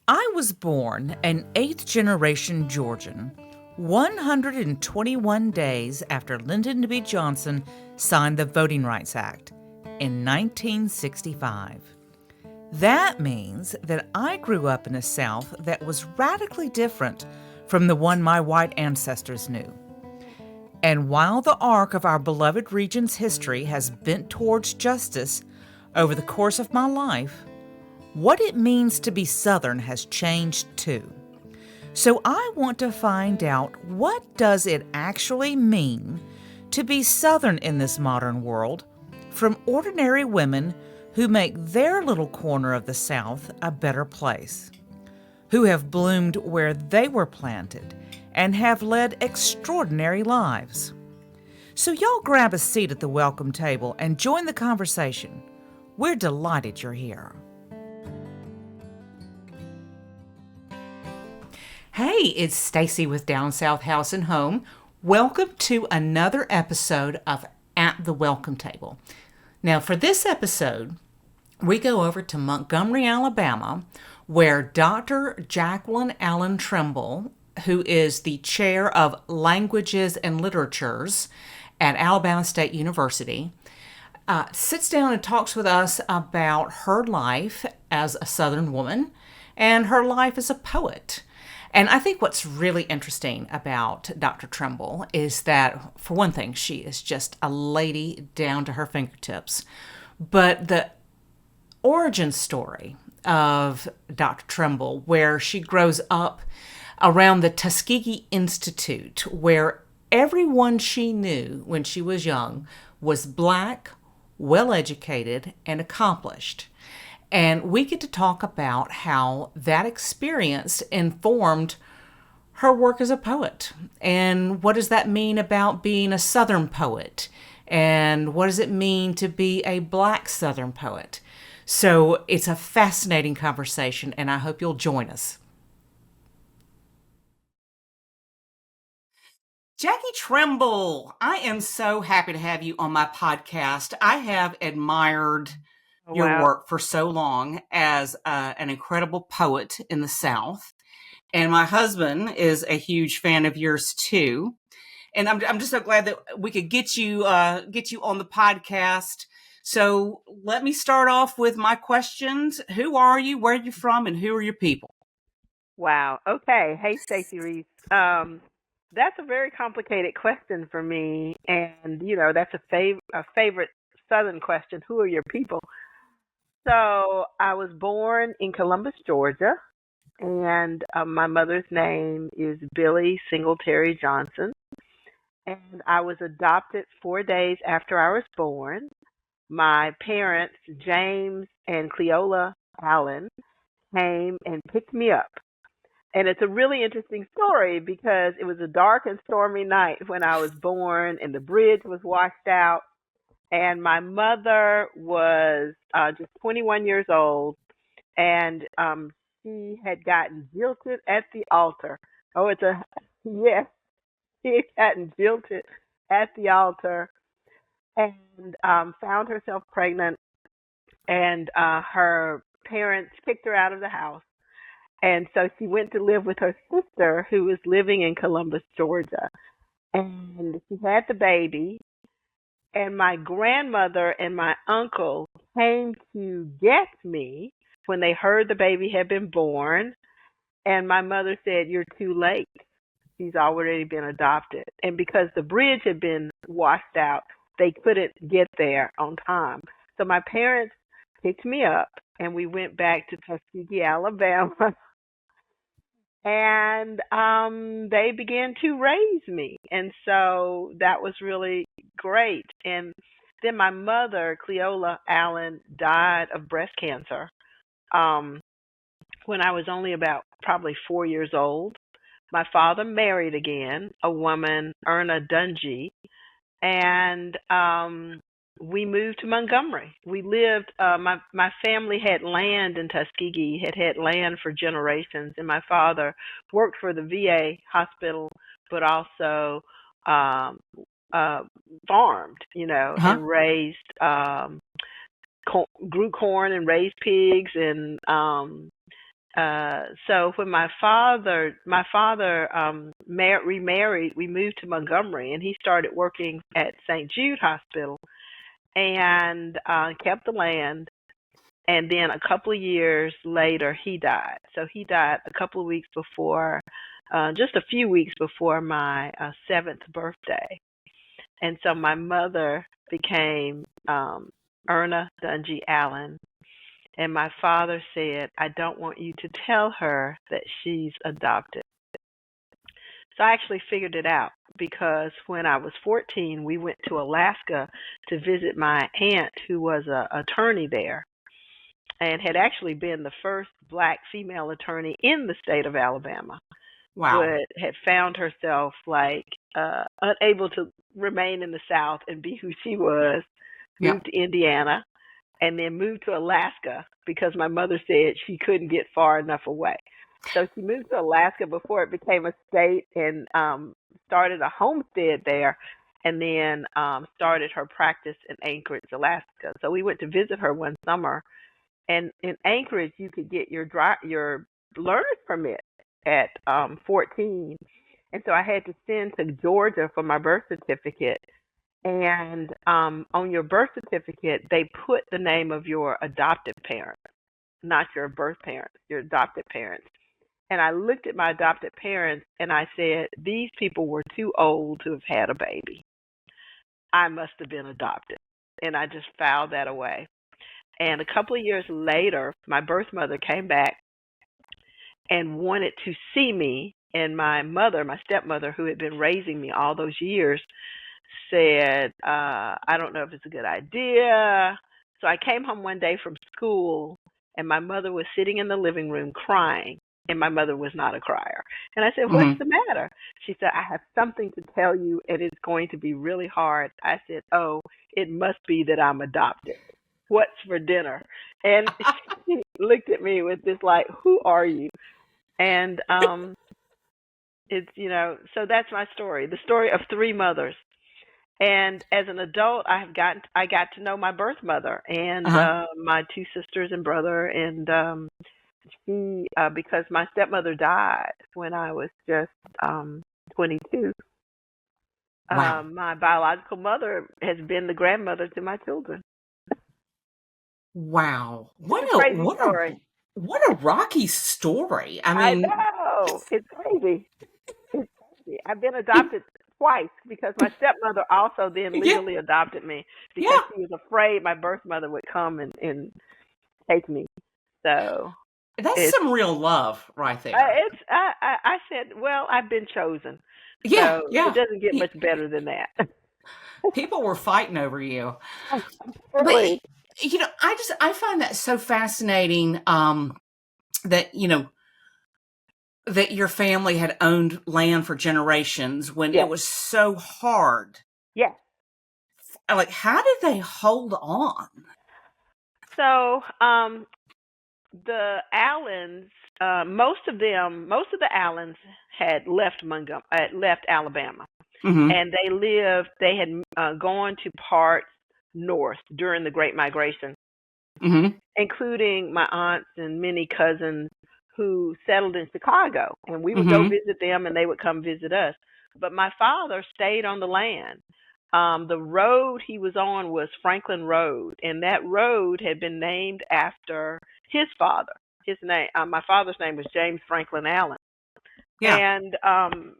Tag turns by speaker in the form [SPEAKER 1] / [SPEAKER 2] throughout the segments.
[SPEAKER 1] I was born an eighth generation Georgian, 121 days after Lyndon B. Johnson signed the Voting Rights Act in 1965. That means that I grew up in a South that was radically different from the one my white ancestors knew. And while the arc of our beloved region's history has bent towards justice over the course of my life, what it means to be Southern has changed too. So I want to find out, what does it actually mean to be Southern in this modern world, from ordinary women who make their little corner of the South a better place, who have bloomed where they were planted and have led extraordinary lives. So y'all grab a seat at the welcome table and join the conversation. We're delighted you're here. Hey, it's Stacy with Down South House and Home. Welcome to another episode of At the Welcome Table. Now, for this episode, we go over to Montgomery, Alabama, where Dr. Jacqueline Allen Trimble, who is the chair of Languages and Literatures at Alabama State University, sits down and talks with us about her life as a Southern woman and her life as a poet. And I think what's really interesting about Dr. Trimble is that, for one thing, she is just a lady down to her fingertips. But the origin story of Dr. Trimble, where she grows up around the Tuskegee Institute, where everyone she knew when she was young was Black, well-educated, and accomplished. And we get to talk about how that experience informed her work as a poet. And what does that mean about being a Southern poet? And what does it mean to be a Black Southern poet? So it's a fascinating conversation, and I hope you'll join us. Jackie Trimble, I am so happy to have you on my podcast. I have admired your work for so long as an incredible poet in the South. And my husband is a huge fan of yours too. And I'm just so glad that we could get you on the podcast. So let me start off with my questions. Who are you? Where are you from? And who are your people?
[SPEAKER 2] Wow. Okay. Hey, Stacey Reese. That's a very complicated question for me. And, that's a favorite Southern question. Who are your people? So I was born in Columbus, Georgia, and my mother's name is Billie Singletary Johnson. And I was adopted 4 days after I was born. My parents, James and Cleola Allen, came and picked me up. And it's a really interesting story because it was a dark and stormy night when I was born, and the bridge was washed out. And my mother was just 21 years old, and she had gotten jilted at the altar. Oh, yes, she had gotten jilted at the altar and found herself pregnant, and her parents kicked her out of the house. And so she went to live with her sister, who was living in Columbus, Georgia. And she had the baby. And my grandmother and my uncle came to get me when they heard the baby had been born. And my mother said, "You're too late. She's already been adopted." And because the bridge had been washed out, they couldn't get there on time. So my parents picked me up, and we went back to Tuskegee, Alabama. And they began to raise me. And so that was really great. And then my mother, Cleola Allen, died of breast cancer when I was only about probably 4 years old. My father married again, a woman, Erna Dungy, and we moved to Montgomery. We lived, my family had land in Tuskegee, had land for generations, and my father worked for the VA hospital, but also farmed, and raised, grew corn and raised pigs and So when my father remarried, we moved to Montgomery, and he started working at St. Jude Hospital and kept the land. And then a couple of years later, he died. So he died a couple of weeks before, just a few weeks before my seventh birthday. And so my mother became Erna Dungy Allen. And my father said, I don't want you to tell her that she's adopted. So I actually figured it out because when I was 14, we went to Alaska to visit my aunt who was an attorney there and had actually been the first black female attorney in the state of Alabama,
[SPEAKER 1] Wow.
[SPEAKER 2] but had found herself unable to remain in the South and be who she was, moved to Indiana, and then moved to Alaska because my mother said she couldn't get far enough away. So she moved to Alaska before it became a state and started a homestead there and then started her practice in Anchorage, Alaska. So we went to visit her one summer. And in Anchorage, you could get your learner's permit at 14. And so I had to send to Georgia for my birth certificate. And on your birth certificate, they put the name of your adoptive parent, not your birth parents, your adopted parents. And I looked at my adopted parents and I said, these people were too old to have had a baby. I must have been adopted. And I just filed that away. And a couple of years later, my birth mother came back and wanted to see me. And my stepmother, who had been raising me all those years, said, I don't know if it's a good idea. So I came home one day from school, and my mother was sitting in the living room crying. And my mother was not a crier. And I said, what's the matter? She said, I have something to tell you, and it's going to be really hard. I said, oh, it must be that I'm adopted. What's for dinner? And she looked at me with this like, who are you? And it's, so that's my story, the story of three mothers. And as an adult, I got to know my birth mother and my two sisters and brother. And she, because my stepmother died when I was just 22.
[SPEAKER 1] Wow.
[SPEAKER 2] My biological mother has been the grandmother to my children.
[SPEAKER 1] Wow.
[SPEAKER 2] It's a crazy story.
[SPEAKER 1] What a rocky story.
[SPEAKER 2] I know. It's crazy. It's crazy. I've been adopted twice because my stepmother also then legally adopted me because she was afraid my birth mother would come and take me. So
[SPEAKER 1] that's some real love right there.
[SPEAKER 2] I said, well, I've been chosen.
[SPEAKER 1] Yeah,
[SPEAKER 2] so it doesn't get much better than that.
[SPEAKER 1] People were fighting over you.
[SPEAKER 2] Really?
[SPEAKER 1] But, I find that so fascinating that, that your family had owned land for generations when it was so hard.
[SPEAKER 2] Yes.
[SPEAKER 1] Like, how did they hold on?
[SPEAKER 2] So, the Allens, most of the Allens had left Alabama, and they had gone to parts north during the Great Migration, including my aunts and many cousins who settled in Chicago, and we would go visit them, and they would come visit us. But my father stayed on the land. The road he was on was Franklin Road, and that road had been named after his father. His name, my father's name was James Franklin Allen. Yeah. And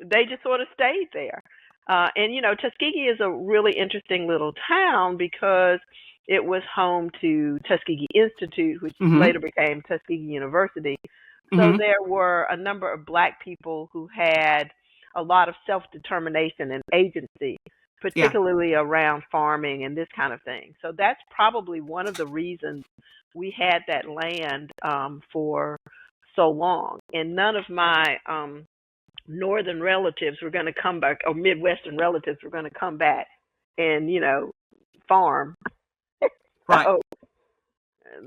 [SPEAKER 2] they just sort of stayed there. And Tuskegee is a really interesting little town because it was home to Tuskegee Institute, which later became Tuskegee University. So there were a number of black people who had a lot of self-determination and agency, particularly around farming and this kind of thing. So that's probably one of the reasons we had that land for so long. And none of my northern relatives were going to come back, or Midwestern relatives were going to come back and, farm.
[SPEAKER 1] Right.
[SPEAKER 2] So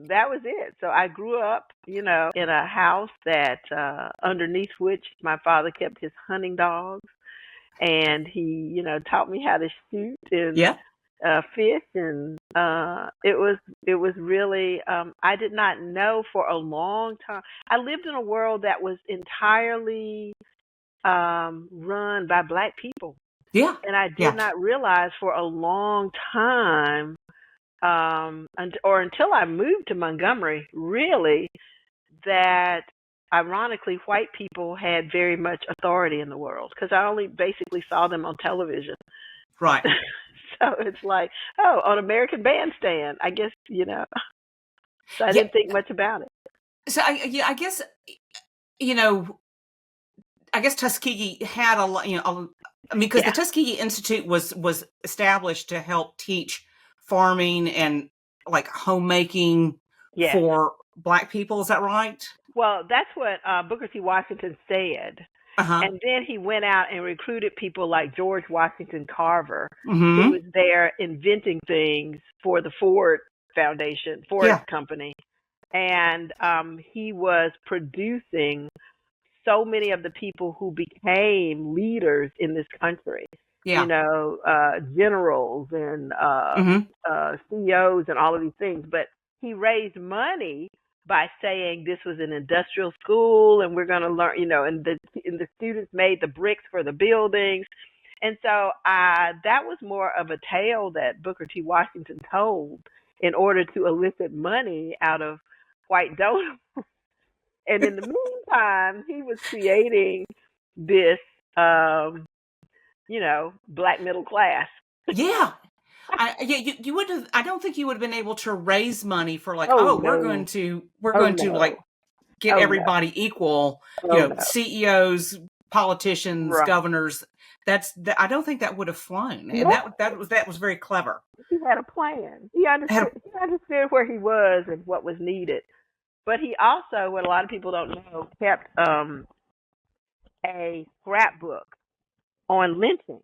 [SPEAKER 2] that was it. So I grew up, in a house that underneath which my father kept his hunting dogs. And he, taught me how to shoot. And fish, and it was really I did not know for a long time. I lived in a world that was entirely run by Black people,
[SPEAKER 1] Yeah.
[SPEAKER 2] and I did
[SPEAKER 1] Yeah.
[SPEAKER 2] not realize for a long time, or until I moved to Montgomery, really, that ironically white people had very much authority in the world, because I only basically saw them on television.
[SPEAKER 1] Right.
[SPEAKER 2] So it's like, oh, on American Bandstand, I guess, so I
[SPEAKER 1] Yeah.
[SPEAKER 2] didn't think much about it.
[SPEAKER 1] So I guess, you know, I guess Tuskegee had a lot, I mean, because the
[SPEAKER 2] Yeah.
[SPEAKER 1] Tuskegee Institute was established to help teach farming and like homemaking
[SPEAKER 2] Yes.
[SPEAKER 1] for Black people. Is that right?
[SPEAKER 2] Well, that's what Booker T. Washington said.
[SPEAKER 1] Uh-huh.
[SPEAKER 2] And then he went out and recruited people like George Washington Carver, who
[SPEAKER 1] Mm-hmm.
[SPEAKER 2] was there inventing things for the Ford Foundation, Ford
[SPEAKER 1] Yeah.
[SPEAKER 2] Company. And he was producing so many of the people who became leaders in this country,
[SPEAKER 1] Yeah.
[SPEAKER 2] generals and
[SPEAKER 1] Mm-hmm.
[SPEAKER 2] CEOs and all of these things. But he raised money by saying this was an industrial school and we're going to learn, and the students made the bricks for the buildings. And so that was more of a tale that Booker T. Washington told in order to elicit money out of white donors. And in the meantime, he was creating this, Black middle class.
[SPEAKER 1] Yeah. You would have. I don't think you would have been able to raise money for like,
[SPEAKER 2] Oh
[SPEAKER 1] oh,
[SPEAKER 2] no!
[SPEAKER 1] we're
[SPEAKER 2] Oh
[SPEAKER 1] going to
[SPEAKER 2] no!
[SPEAKER 1] like get
[SPEAKER 2] Oh no!
[SPEAKER 1] everybody equal.
[SPEAKER 2] Oh no!
[SPEAKER 1] CEOs, politicians,
[SPEAKER 2] Right?
[SPEAKER 1] governors. I don't think that would have flown, and
[SPEAKER 2] No,
[SPEAKER 1] that was very clever.
[SPEAKER 2] he had a plan. He
[SPEAKER 1] Had a,
[SPEAKER 2] understood. He understood where he was and what was needed. But he also, what a lot of people don't know, kept a scrapbook on lynching.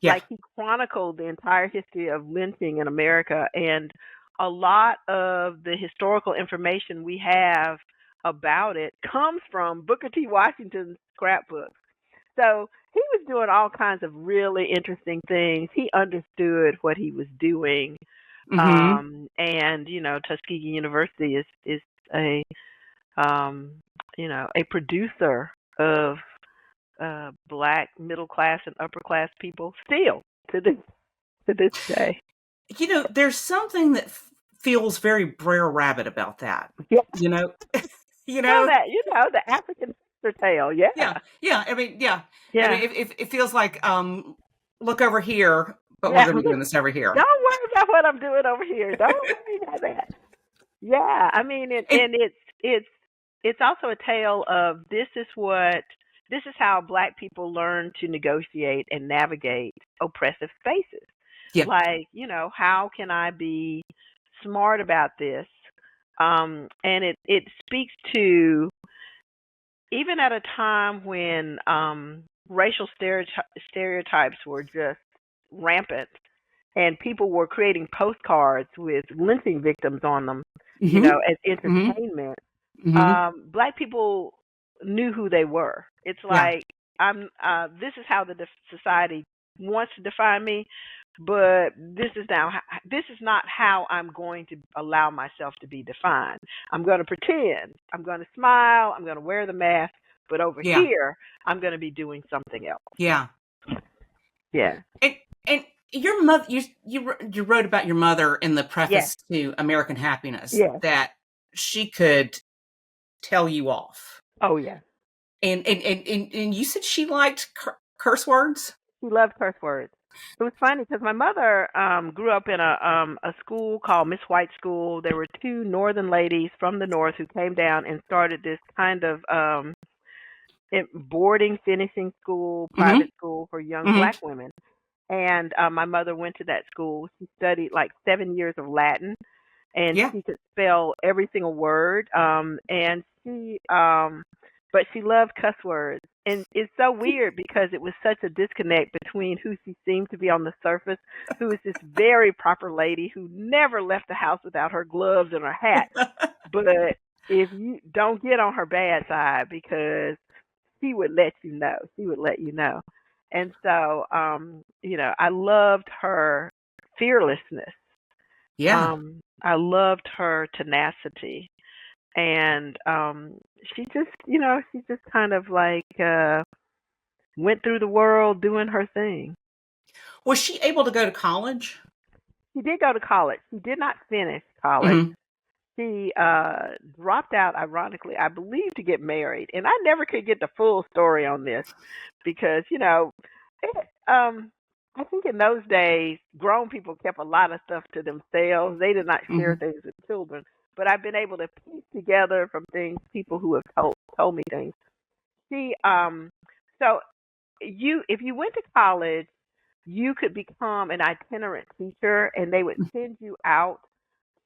[SPEAKER 1] yeah,
[SPEAKER 2] Like he chronicled the entire history of lynching in America, and a lot of the historical information we have about it comes from Booker T. Washington's scrapbook. So he was doing all kinds of really interesting things. He understood what he was doing,
[SPEAKER 1] mm-hmm.
[SPEAKER 2] and Tuskegee University is a um, a producer of Black middle class and upper class people still to this day.
[SPEAKER 1] There's something that feels very Brer Rabbit about that.
[SPEAKER 2] Yeah.
[SPEAKER 1] You know, you
[SPEAKER 2] Well,
[SPEAKER 1] know.
[SPEAKER 2] the African sister tale. Yeah.
[SPEAKER 1] Yeah. I mean, yeah. I
[SPEAKER 2] Yeah.
[SPEAKER 1] mean, it feels like look over here, but we're
[SPEAKER 2] Yeah.
[SPEAKER 1] going to be doing this over here.
[SPEAKER 2] Don't worry about what I'm doing over here. Don't worry about that. Yeah. I mean,
[SPEAKER 1] And
[SPEAKER 2] and it's also a tale of this is how Black people learn to negotiate and navigate oppressive spaces.
[SPEAKER 1] yeah,
[SPEAKER 2] Like, how can I be smart about this? And it speaks to, even at a time when racial stereotypes were just rampant and people were creating postcards with lynching victims on them,
[SPEAKER 1] mm-hmm.
[SPEAKER 2] as
[SPEAKER 1] Mm-hmm.
[SPEAKER 2] entertainment.
[SPEAKER 1] Mm-hmm.
[SPEAKER 2] Black people knew who they were. It's
[SPEAKER 1] Yeah,
[SPEAKER 2] like, this is how the society wants to define me, but this is not how I'm going to allow myself to be defined. I'm going to pretend. I'm going to smile. I'm going to wear the mask. But over
[SPEAKER 1] yeah,
[SPEAKER 2] here, I'm going to be doing something else.
[SPEAKER 1] yeah.
[SPEAKER 2] Yeah.
[SPEAKER 1] And your mother, you wrote about your mother in the
[SPEAKER 2] Yes.
[SPEAKER 1] preface to American Happiness
[SPEAKER 2] Yes.
[SPEAKER 1] that she could tell you off.
[SPEAKER 2] Oh, yeah.
[SPEAKER 1] And you said she liked curse words?
[SPEAKER 2] She loved curse words. It was funny because my mother grew up in a school called Miss White School. There were two northern ladies from the north who came down and started this kind of boarding finishing school,
[SPEAKER 1] Mm-hmm.
[SPEAKER 2] private school for young
[SPEAKER 1] Mm-hmm.
[SPEAKER 2] Black women. And my mother went to that school. She studied like 7 years of Latin, and
[SPEAKER 1] Yeah.
[SPEAKER 2] she could spell every single word. But she loved cuss words. And it's so weird because it was such a disconnect between who she seemed to be on the surface, who is this very proper lady who never left the house without her gloves and her hat. But if you don't get on her bad side, because she would let you know. She would let you know. And so, I loved her fearlessness.
[SPEAKER 1] Yeah.
[SPEAKER 2] I loved her tenacity. And she just kind of like went through the world doing her thing.
[SPEAKER 1] Was she able to go to college?
[SPEAKER 2] She did go to college. She did not finish college.
[SPEAKER 1] Hmm.
[SPEAKER 2] She dropped out, ironically, I believe, to get married. And I never could get the full story on this because, I think in those days, grown people kept a lot of stuff to themselves. They did not share
[SPEAKER 1] Hmm.
[SPEAKER 2] things with children. But I've been able to piece together from things, people who have told me things. She, so if you went to college, you could become an itinerant teacher, and they would send you out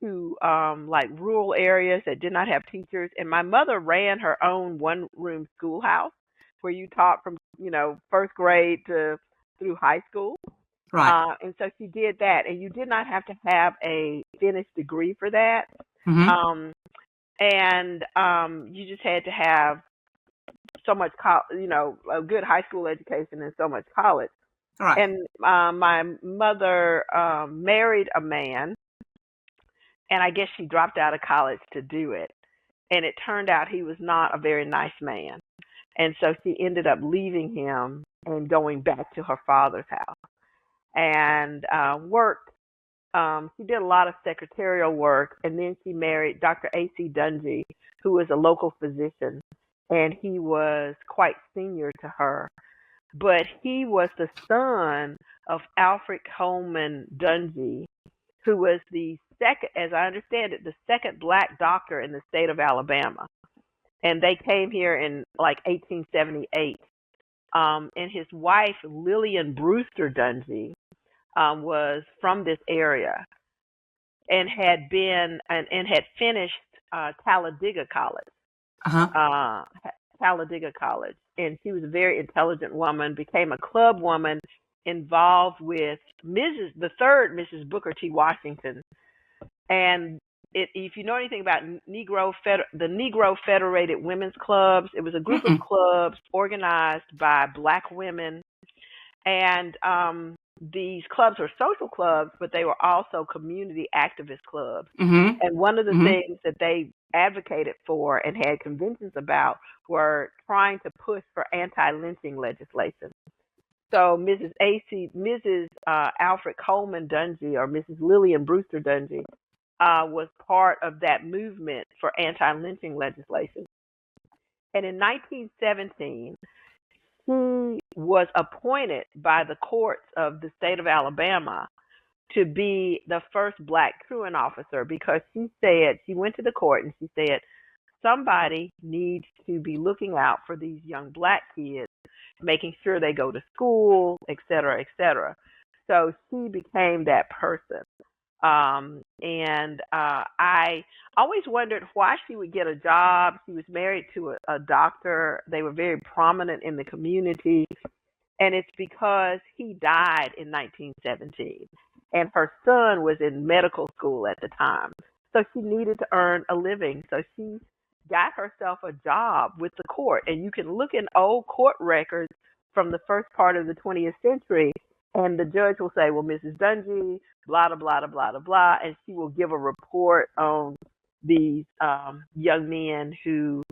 [SPEAKER 2] to like rural areas that did not have teachers. And my mother ran her own one-room schoolhouse where you taught from first grade to through high school.
[SPEAKER 1] Right.
[SPEAKER 2] And so she did that, and you did not have to have a finished degree for that.
[SPEAKER 1] Hmm.
[SPEAKER 2] Um, and you just had to have so much, a good high school education and so much college.
[SPEAKER 1] Right.
[SPEAKER 2] And my mother married a man, and I guess she dropped out of college to do it. And it turned out he was not a very nice man. And so she ended up leaving him and going back to her father's house and worked. She did a lot of secretarial work, and then she married Dr. A.C. Dungy, who was a local physician, and he was quite senior to her. But he was the son of Alfred Coleman Dungy, who was the second, as I understand it, the second black doctor in the state of Alabama. And they came here in like 1878. And his wife, Lillian Brewster Dungy, was from this area and had been and had finished Talladega College.
[SPEAKER 1] Uh-huh.
[SPEAKER 2] Talladega College, and she was a very intelligent woman. Became a club woman, involved with the third Mrs. Booker T. Washington, and if you know anything about the Negro Federated Women's Clubs, it was a group of
[SPEAKER 1] Mm-mm.
[SPEAKER 2] clubs organized by black women, and these clubs were social clubs, but they were also community activist clubs.
[SPEAKER 1] Hmm.
[SPEAKER 2] And one of the
[SPEAKER 1] Hmm.
[SPEAKER 2] things that they advocated for and had conventions about were trying to push for anti-lynching legislation. So Mrs. Alfred Coleman Dungy, or Mrs. Lillian Brewster Dungy, was part of that movement for anti-lynching legislation. And in 1917, he was appointed by the courts of the state of Alabama to be the first black truant officer, because she said, she went to the court and she said, somebody needs to be looking out for these young black kids, making sure they go to school, et cetera, et cetera. So she became that person. I always wondered why she would get a job. She was married to a doctor. They were very prominent in the community. And it's because he died in 1917, and her son was in medical school at the time. So she needed to earn a living. So she got herself a job with the court. And you can look in old court records from the first part of the 20th century, and the judge will say, well, Mrs. Dungy, blah, blah, blah, blah, blah, blah, and she will give a report on these young men who,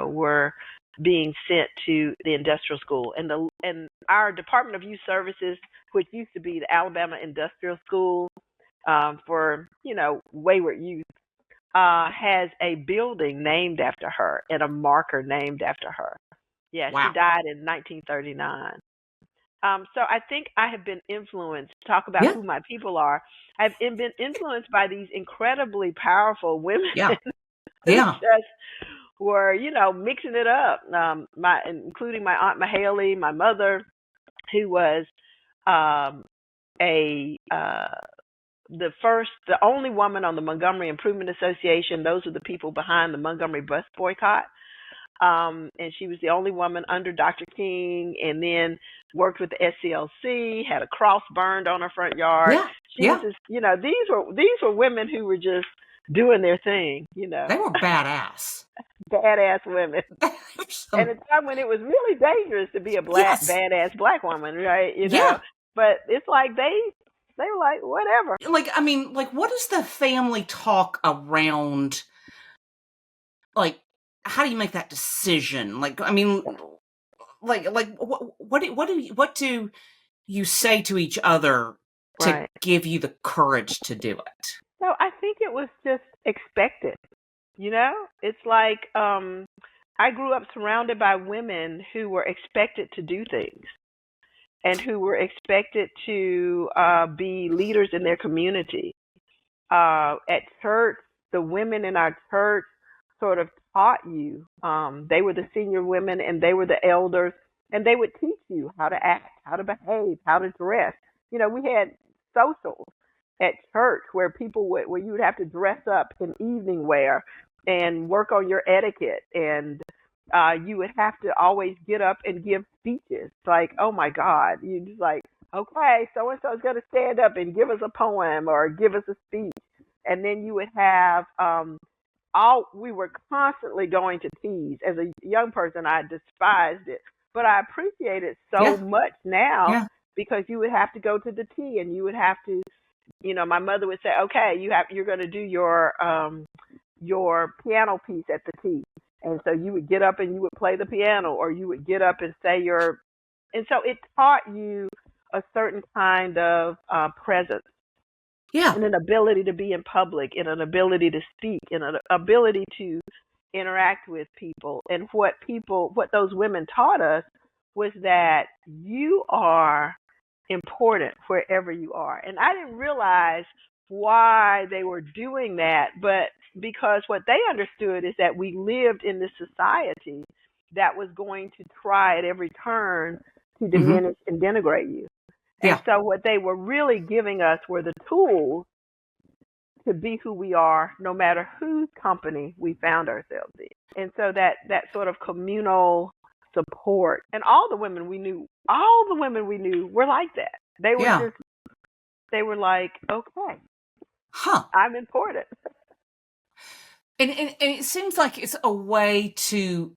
[SPEAKER 2] were being sent to the industrial school. And our Department of Youth Services, which used to be the Alabama Industrial School for wayward youth, has a building named after her and a marker named after her. Yeah, she
[SPEAKER 1] Wow.
[SPEAKER 2] died in 1939. So I think I have been influenced, talk about
[SPEAKER 1] Yeah.
[SPEAKER 2] who my people are. I've been influenced by these incredibly powerful women
[SPEAKER 1] Yeah.
[SPEAKER 2] who
[SPEAKER 1] Yeah.
[SPEAKER 2] just were, mixing it up. Including my Aunt Mahaley, my mother, who was the only woman on the Montgomery Improvement Association. Those are the people behind the Montgomery bus boycott. And she was the only woman under Dr. King, and then worked with the SCLC, had a cross burned on her front yard.
[SPEAKER 1] Yeah.
[SPEAKER 2] She was just, these were women who were just doing their thing,
[SPEAKER 1] They were badass.
[SPEAKER 2] badass women.
[SPEAKER 1] Some,
[SPEAKER 2] At a time when it was really dangerous to be a
[SPEAKER 1] yes.
[SPEAKER 2] badass black woman, right?
[SPEAKER 1] Yeah.
[SPEAKER 2] But it's like they were like, whatever.
[SPEAKER 1] Like, I mean, like, what is the family talk around, like, how do you make that decision? Like, I mean, like, what do you say to each other to
[SPEAKER 2] Right.
[SPEAKER 1] give you the courage to do it?
[SPEAKER 2] So I think it was just expected. You know, it's like I grew up surrounded by women who were expected to do things and who were expected to be leaders in their community. At church, the women in our church sort of taught you. They were the senior women and they were the elders, and they would teach you how to act, how to behave, how to dress. You know, we had socials at church where where you would have to dress up in evening wear and work on your etiquette, and you would have to always get up and give speeches. Like, oh my God, you just like, okay, so and so is going to stand up and give us a poem or give us a speech, and then you would have we were constantly going to teas. As a young person, I despised it, but I appreciate it so
[SPEAKER 1] Yeah,
[SPEAKER 2] much now
[SPEAKER 1] yeah,
[SPEAKER 2] because you would have to go to the tea and you would have to, my mother would say, okay, you're going to do your piano piece at the tea. And so you would get up and you would play the piano, or you would get up and say and so it taught you a certain kind of presence
[SPEAKER 1] yeah,
[SPEAKER 2] and an ability to be in public and an ability to speak and an ability to interact with people. And what those women taught us was that you are important wherever you are. And I didn't realize why they were doing that, but because what they understood is that we lived in this society that was going to try at every turn to
[SPEAKER 1] hmm,
[SPEAKER 2] diminish and denigrate you. And
[SPEAKER 1] yeah,
[SPEAKER 2] so what they were really giving us were the tools to be who we are, no matter whose company we found ourselves in. And so that sort of communal support, and all the women we knew were like that.
[SPEAKER 1] yeah,
[SPEAKER 2] They were like, okay,
[SPEAKER 1] huh?
[SPEAKER 2] I'm important.
[SPEAKER 1] And it seems like it's a way to,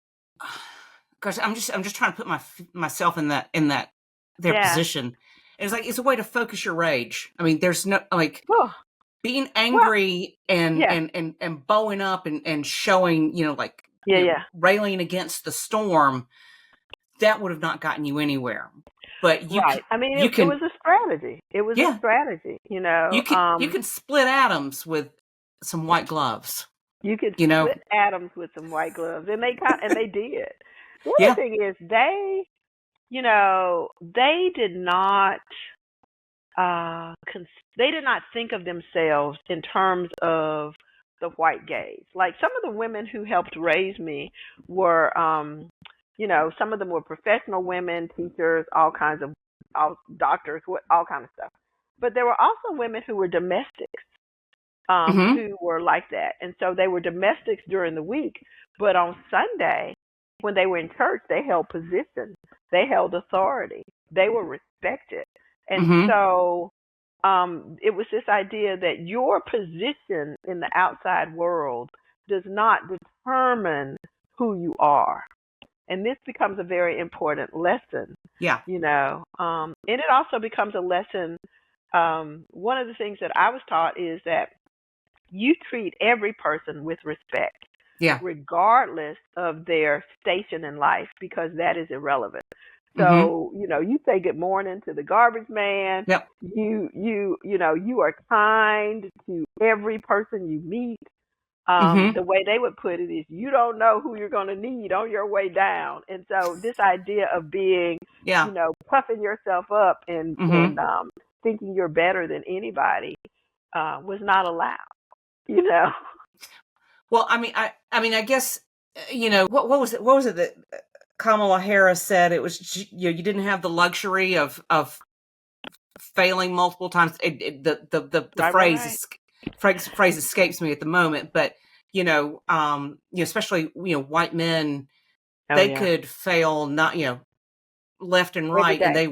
[SPEAKER 1] gosh, I'm just trying to put myself in that their
[SPEAKER 2] Yeah.
[SPEAKER 1] position. And it's like it's a way to focus your rage. I mean, there's no like
[SPEAKER 2] Oh,
[SPEAKER 1] being
[SPEAKER 2] well,
[SPEAKER 1] angry and
[SPEAKER 2] yeah,
[SPEAKER 1] bowing up and showing, like,
[SPEAKER 2] yeah.
[SPEAKER 1] railing against the storm. That would have not gotten you anywhere. But
[SPEAKER 2] Right. I mean,
[SPEAKER 1] you
[SPEAKER 2] it
[SPEAKER 1] can,
[SPEAKER 2] was a strategy. It was a
[SPEAKER 1] yeah,
[SPEAKER 2] strategy.
[SPEAKER 1] you can split atoms with some white gloves.
[SPEAKER 2] You could
[SPEAKER 1] You know,
[SPEAKER 2] split atoms with some white gloves, and they did. The other
[SPEAKER 1] yeah,
[SPEAKER 2] thing is they did not they did not think of themselves in terms of the white gaze. Like some of the women who helped raise me were, some of them were professional women, teachers, all doctors, all kind of stuff. But there were also women who were domestics,
[SPEAKER 1] hmm,
[SPEAKER 2] who were like that. And so they were domestics during the week, but on Sunday, when they were in church, they held position, they held authority, they were respected. And
[SPEAKER 1] hmm,
[SPEAKER 2] so it was this idea that your position in the outside world does not determine who you are. And this becomes a very important lesson,
[SPEAKER 1] yeah,
[SPEAKER 2] and it also becomes a lesson. One of the things that I was taught is that you treat every person with respect,
[SPEAKER 1] yeah,
[SPEAKER 2] regardless of their station in life, because that is irrelevant.
[SPEAKER 1] hmm,
[SPEAKER 2] So, you say good morning to the garbage man.
[SPEAKER 1] yep,
[SPEAKER 2] You are kind to every person you meet.
[SPEAKER 1] hmm,
[SPEAKER 2] The way they would put it is you don't know who you're going to need on your way down. And so this idea of being,
[SPEAKER 1] yeah,
[SPEAKER 2] puffing yourself up and,
[SPEAKER 1] hmm.
[SPEAKER 2] thinking you're better than anybody, was not allowed, you know.
[SPEAKER 1] Well, I guess, what was it? What was it that Kamala Harris said? It was, you didn't have the luxury of failing multiple times. The
[SPEAKER 2] Right, right, right.
[SPEAKER 1] phrase escapes me at the moment, but especially white men,
[SPEAKER 2] Oh,
[SPEAKER 1] they
[SPEAKER 2] yeah.
[SPEAKER 1] could fail, not left and
[SPEAKER 2] Every
[SPEAKER 1] right, and
[SPEAKER 2] day.
[SPEAKER 1] they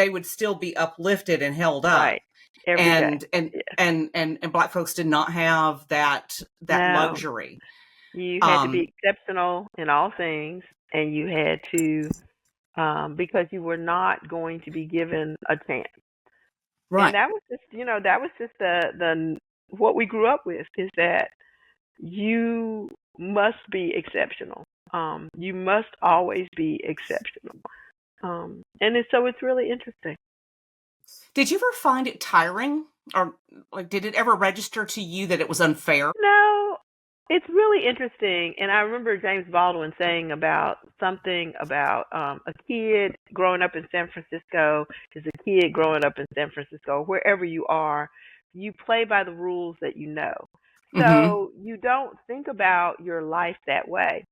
[SPEAKER 1] would still be uplifted and held up.
[SPEAKER 2] Right. Every day.
[SPEAKER 1] And
[SPEAKER 2] Yeah.
[SPEAKER 1] black folks did not have that
[SPEAKER 2] No,
[SPEAKER 1] luxury.
[SPEAKER 2] you had to
[SPEAKER 1] Um,
[SPEAKER 2] be exceptional in all things, and you had to because you were not going to be given a chance. And
[SPEAKER 1] Right.
[SPEAKER 2] that was just, that was just the what we grew up with, is that you must be exceptional. You must always be exceptional. So it's really interesting.
[SPEAKER 1] Did you ever find it tiring, or like did it ever register to you that it was unfair?
[SPEAKER 2] No, it's really interesting. And I remember James Baldwin saying about something about a kid growing up in San Francisco is a kid growing up in San Francisco, wherever you are, you play by the rules that you know.
[SPEAKER 1] Mm-hmm.
[SPEAKER 2] So you don't think about your life that way.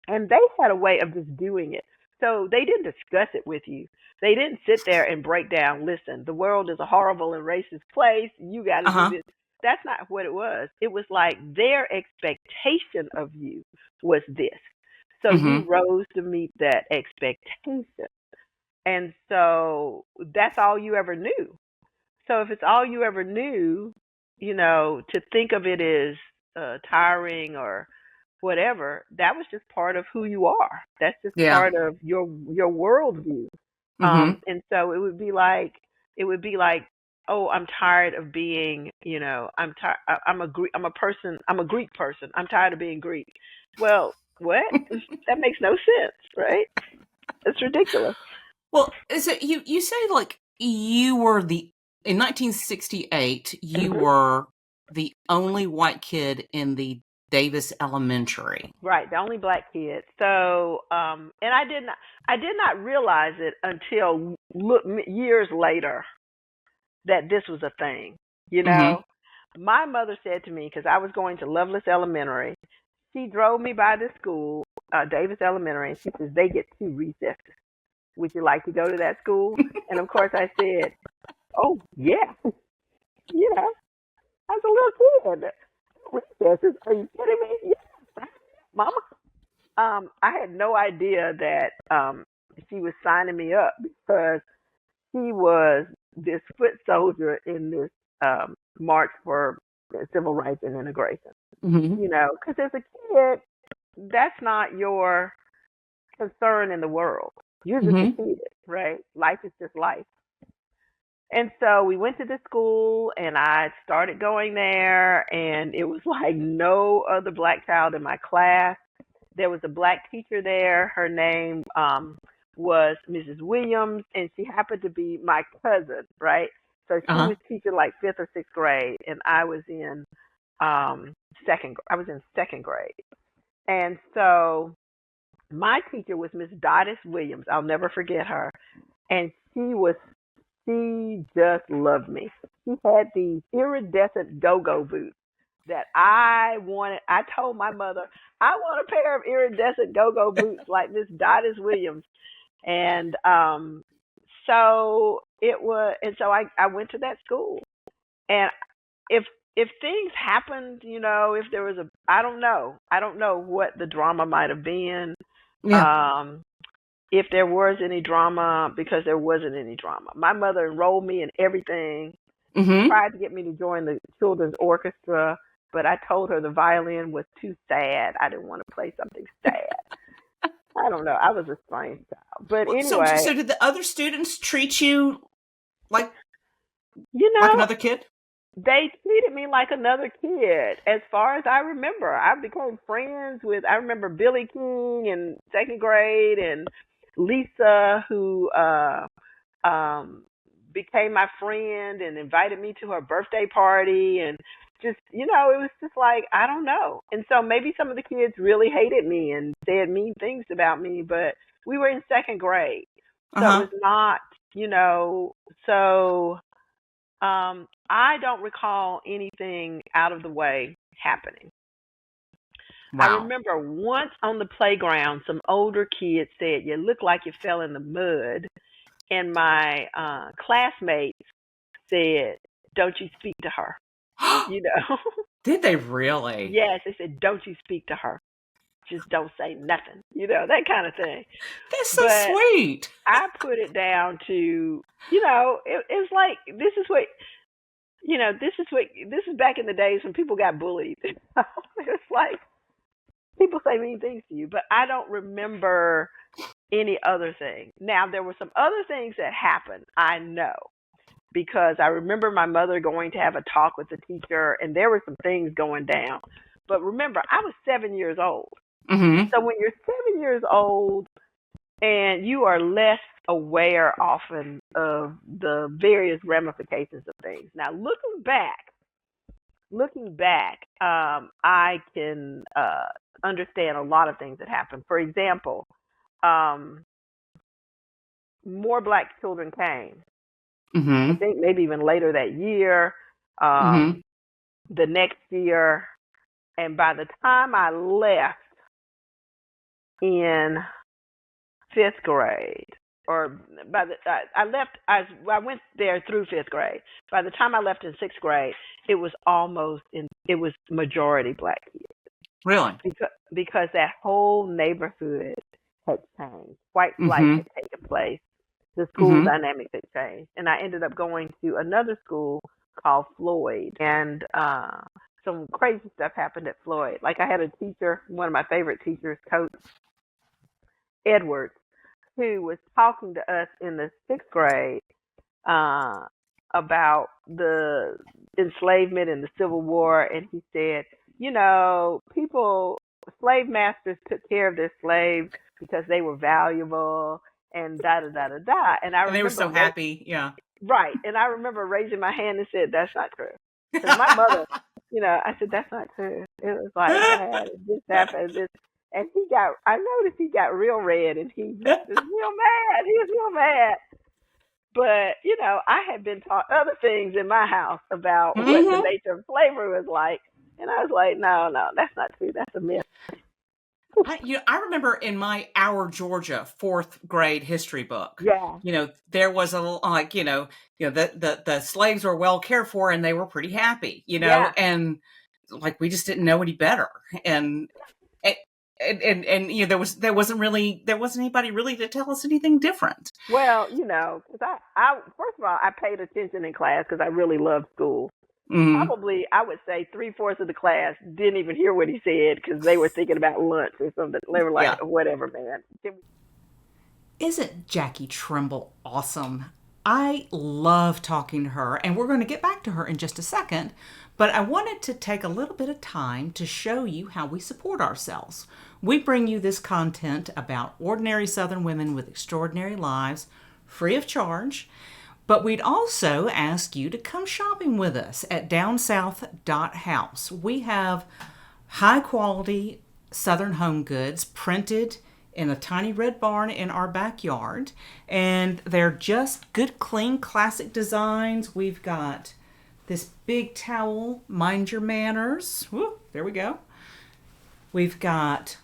[SPEAKER 2] And they had a way of just doing it. So they didn't discuss it with you. They didn't sit there and break down, listen, the world is a horrible and racist place. You got to do
[SPEAKER 1] Uh-huh.
[SPEAKER 2] this. That's not what it was. It was like their expectation of you was this. So you
[SPEAKER 1] Mm-hmm.
[SPEAKER 2] rose to meet that expectation. And so that's all you ever knew. So if it's all you ever knew, to think of it as tiring or whatever, that was just part of who you are. That's just
[SPEAKER 1] Yeah.
[SPEAKER 2] part of your worldview.
[SPEAKER 1] Mm-hmm.
[SPEAKER 2] And so it would be like, oh, I'm tired of being, I'm tired. I'm a Greek person. I'm tired of being Greek. Well, what? That makes no sense, right? It's ridiculous.
[SPEAKER 1] Well, so you say like you were the in 1968 you
[SPEAKER 2] Hmm.
[SPEAKER 1] were the only white kid in the Davis Elementary.
[SPEAKER 2] Right, the only black kid. So, and I did not realize it until years later that this was a thing. You
[SPEAKER 1] Mm-hmm.
[SPEAKER 2] know, my mother said to me, because I was going to Loveless Elementary, she drove me by the school, Davis Elementary, and she says they get 2 recesses. Would you like to go to that school? And of course, I said, oh yeah, you know, I was a little kid. Recesses? Are you kidding me? Yes, Mama. I had no idea that she was signing me up, because she was this foot soldier in this march for civil rights and integration.
[SPEAKER 1] Mm-hmm.
[SPEAKER 2] Because as a kid, that's not your concern in the world. You're just a
[SPEAKER 1] Mm-hmm.
[SPEAKER 2] kid, right? Life is just life. And so we went to the school, and I started going there, and it was like no other black child in my class. There was a black teacher there. Her name was Mrs. Williams, and she happened to be my cousin, right? So she
[SPEAKER 1] Uh-huh.
[SPEAKER 2] was teaching like fifth or sixth grade, and I was in second. I was in second grade, and so my teacher was Miss Dottis Williams. I'll never forget her, and she just loved me. She had these iridescent go-go boots that I wanted. I told my mother, I want a pair of iridescent go-go boots like Miss Dottis Williams. And so I went to that school. And if things happened, if there was I don't know. I don't know what the drama might have been.
[SPEAKER 1] Yeah.
[SPEAKER 2] Um if there was any drama, because there wasn't any drama. My mother enrolled me in everything,
[SPEAKER 1] Mm-hmm.
[SPEAKER 2] tried to get me to join the children's orchestra, but I told her the violin was too sad. I didn't want to play something sad. I don't know. I was a strange child. But
[SPEAKER 1] Well, so
[SPEAKER 2] anyway,
[SPEAKER 1] so did the other students treat you like
[SPEAKER 2] you
[SPEAKER 1] like
[SPEAKER 2] know,
[SPEAKER 1] another kid?
[SPEAKER 2] they treated me like another kid. As far as I remember, I became friends with, I remember Billy King in second grade, and Lisa, who um, became my friend and invited me to her birthday party, and just, it was just like, I don't know. And so maybe some of the kids really hated me and said mean things about me, but we were in second grade. So it
[SPEAKER 1] Uh-huh.
[SPEAKER 2] was not, so I don't recall anything out of the way happening. I
[SPEAKER 1] Wow.
[SPEAKER 2] remember once on the playground, some older kids said, you look like you fell in the mud. And my classmates said, don't you speak to her, you know.
[SPEAKER 1] Did they really?
[SPEAKER 2] Yes, they said, don't you speak to her. Just don't say nothing, that kind of thing.
[SPEAKER 1] That's so
[SPEAKER 2] But
[SPEAKER 1] sweet.
[SPEAKER 2] I put it down to, it's like, this is back in the days when people got bullied. It's like, People say mean things to you, but I don't remember any other thing. Now, there were some other things that happened, I know, because I remember my mother going to have a talk with the teacher, and there were some things going down. But remember, I was 7 years old.
[SPEAKER 1] Mm-hmm.
[SPEAKER 2] So when you're 7 years old and you are less aware often of the various ramifications of things. Now, looking back, I can understand a lot of things that happened. For example, um, more black children came. I
[SPEAKER 1] Mm-hmm.
[SPEAKER 2] think maybe even later that year,
[SPEAKER 1] Mm-hmm.
[SPEAKER 2] the next year, and by the time I left in fifth grade, or by the I left, I went there through fifth grade. By the time I left in sixth grade, it was majority black kids,
[SPEAKER 1] Really?
[SPEAKER 2] because that whole neighborhood had changed. White flight
[SPEAKER 1] Mm-hmm.
[SPEAKER 2] had taken place. The school
[SPEAKER 1] Mm-hmm.
[SPEAKER 2] dynamics had changed, and I ended up going to another school called Floyd, and some crazy stuff happened at Floyd. Like, I had a teacher, one of my favorite teachers, Coach Edwards, who was talking to us in the sixth grade uh, about the enslavement and the Civil War, and he said, slave masters took care of their slaves because they were valuable, and da da da da da. And I
[SPEAKER 1] And they were
[SPEAKER 2] remember,
[SPEAKER 1] so happy. Yeah.
[SPEAKER 2] right, and I remember raising my hand and said, "That's not true," because my mother, I said, "That's not true." It was like, "Dad, this happened, this," and I noticed he got real red, and he was real mad. He was real mad. But, I had been taught other things in my house about what the
[SPEAKER 1] Mm-hmm.
[SPEAKER 2] nature of slavery was like. And I was like, no, no, that's not true. That's a myth.
[SPEAKER 1] I remember in my Our Georgia fourth grade history book,
[SPEAKER 2] Yeah,
[SPEAKER 1] there was the slaves were well cared for and they were pretty happy,
[SPEAKER 2] yeah.
[SPEAKER 1] and like we just didn't know any better, and there wasn't anybody really to tell us anything different.
[SPEAKER 2] Well, because first of all, I paid attention in class because I really loved school.
[SPEAKER 1] Mm,
[SPEAKER 2] Probably, I would say 3/4 of the class didn't even hear what he said because they were thinking about lunch or something. They were like,
[SPEAKER 1] yeah.
[SPEAKER 2] whatever, man.
[SPEAKER 1] Isn't Jackie Trimble awesome? I love talking to her, and we're going to get back to her in just a second. But I wanted to take a little bit of time to show you how we support ourselves. We bring you this content about ordinary Southern women with extraordinary lives, free of charge. But we'd also ask you to come shopping with us at downsouth.house. We have high quality Southern home goods printed in a tiny red barn in our backyard. And they're just good, clean, classic designs. We've got this big towel, Mind Your Manners. Woo, there we go. We've got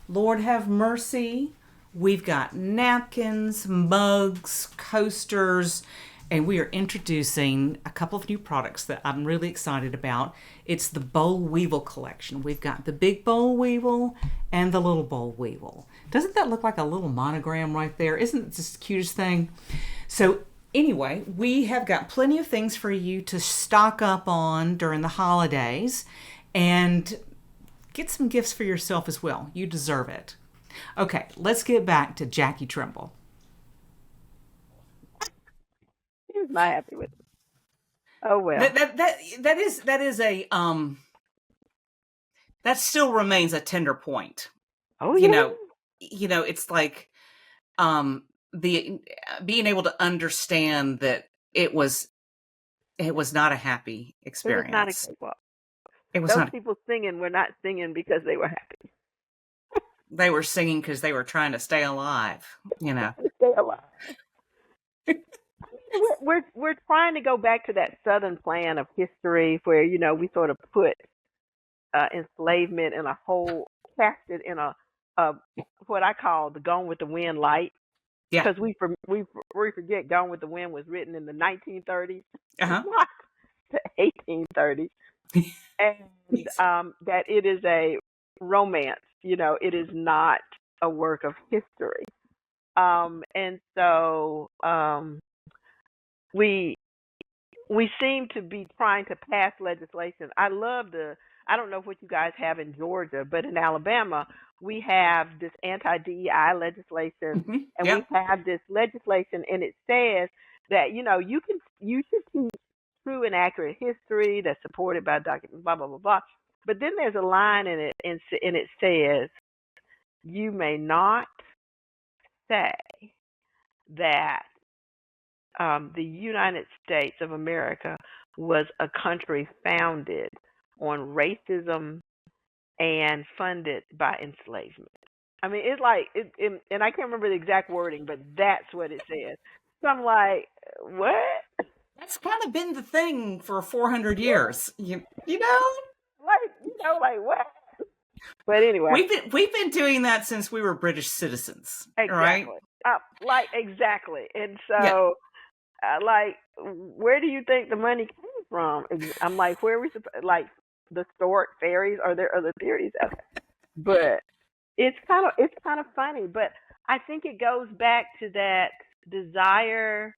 [SPEAKER 1] Lord Have Mercy. We've got napkins, mugs, coasters, and we are introducing a couple of new products that I'm really excited about. It's the boll weevil collection. We've got the big boll weevil and the little boll weevil. Doesn't that look like a little monogram right there? Isn't it just the cutest thing? So anyway, we have got plenty of things for you to stock up on during the holidays, and get some gifts for yourself as well. You deserve it. Okay, let's get back to Jackie Trimble.
[SPEAKER 2] He was not happy with it. Oh, well.
[SPEAKER 1] That is a that still remains a tender point.
[SPEAKER 2] Oh,
[SPEAKER 1] You
[SPEAKER 2] yeah.
[SPEAKER 1] know, it's like um the being able to understand that it was not a happy
[SPEAKER 2] It was not a
[SPEAKER 1] experience.
[SPEAKER 2] cakewalk.
[SPEAKER 1] It was
[SPEAKER 2] Those
[SPEAKER 1] not.
[SPEAKER 2] people singing were not singing because they were happy.
[SPEAKER 1] They were singing because they were trying to stay alive.
[SPEAKER 2] To stay alive. We're trying to go back to that Southern plan of history where we sort of put enslavement in a whole, cast it in a what I call the Gone with the Wind light,
[SPEAKER 1] Yeah.
[SPEAKER 2] because we forget Gone with the Wind was written in the 1930s,
[SPEAKER 1] Uh-huh.
[SPEAKER 2] not the 1830s, and that it is a romance. It is not a work of history. And so we we seem to be trying to pass legislation. I love I don't know what you guys have in Georgia, but in Alabama, we have this anti-DEI legislation, and we
[SPEAKER 1] Yep.
[SPEAKER 2] have this legislation, and it says that you should teach true and accurate history that's supported by documents, blah blah blah blah. But then there's a line in it, and it says you may not say that the United States of America was a country founded on racism and funded by enslavement. I mean, it's like, and I can't remember the exact wording, but that's what it says. So I'm like, what?
[SPEAKER 1] That's kind of been the thing for 400 years. You know?
[SPEAKER 2] Like what? But anyway,
[SPEAKER 1] We've been doing that since we were Britich citizens, right?
[SPEAKER 2] exactly. Exactly. And
[SPEAKER 1] Yeah.
[SPEAKER 2] so, where do you think the money came from? I'm like, where are we like the stored fairies? Are there other theories out there? But it's kind of funny. But I think it goes back to that desire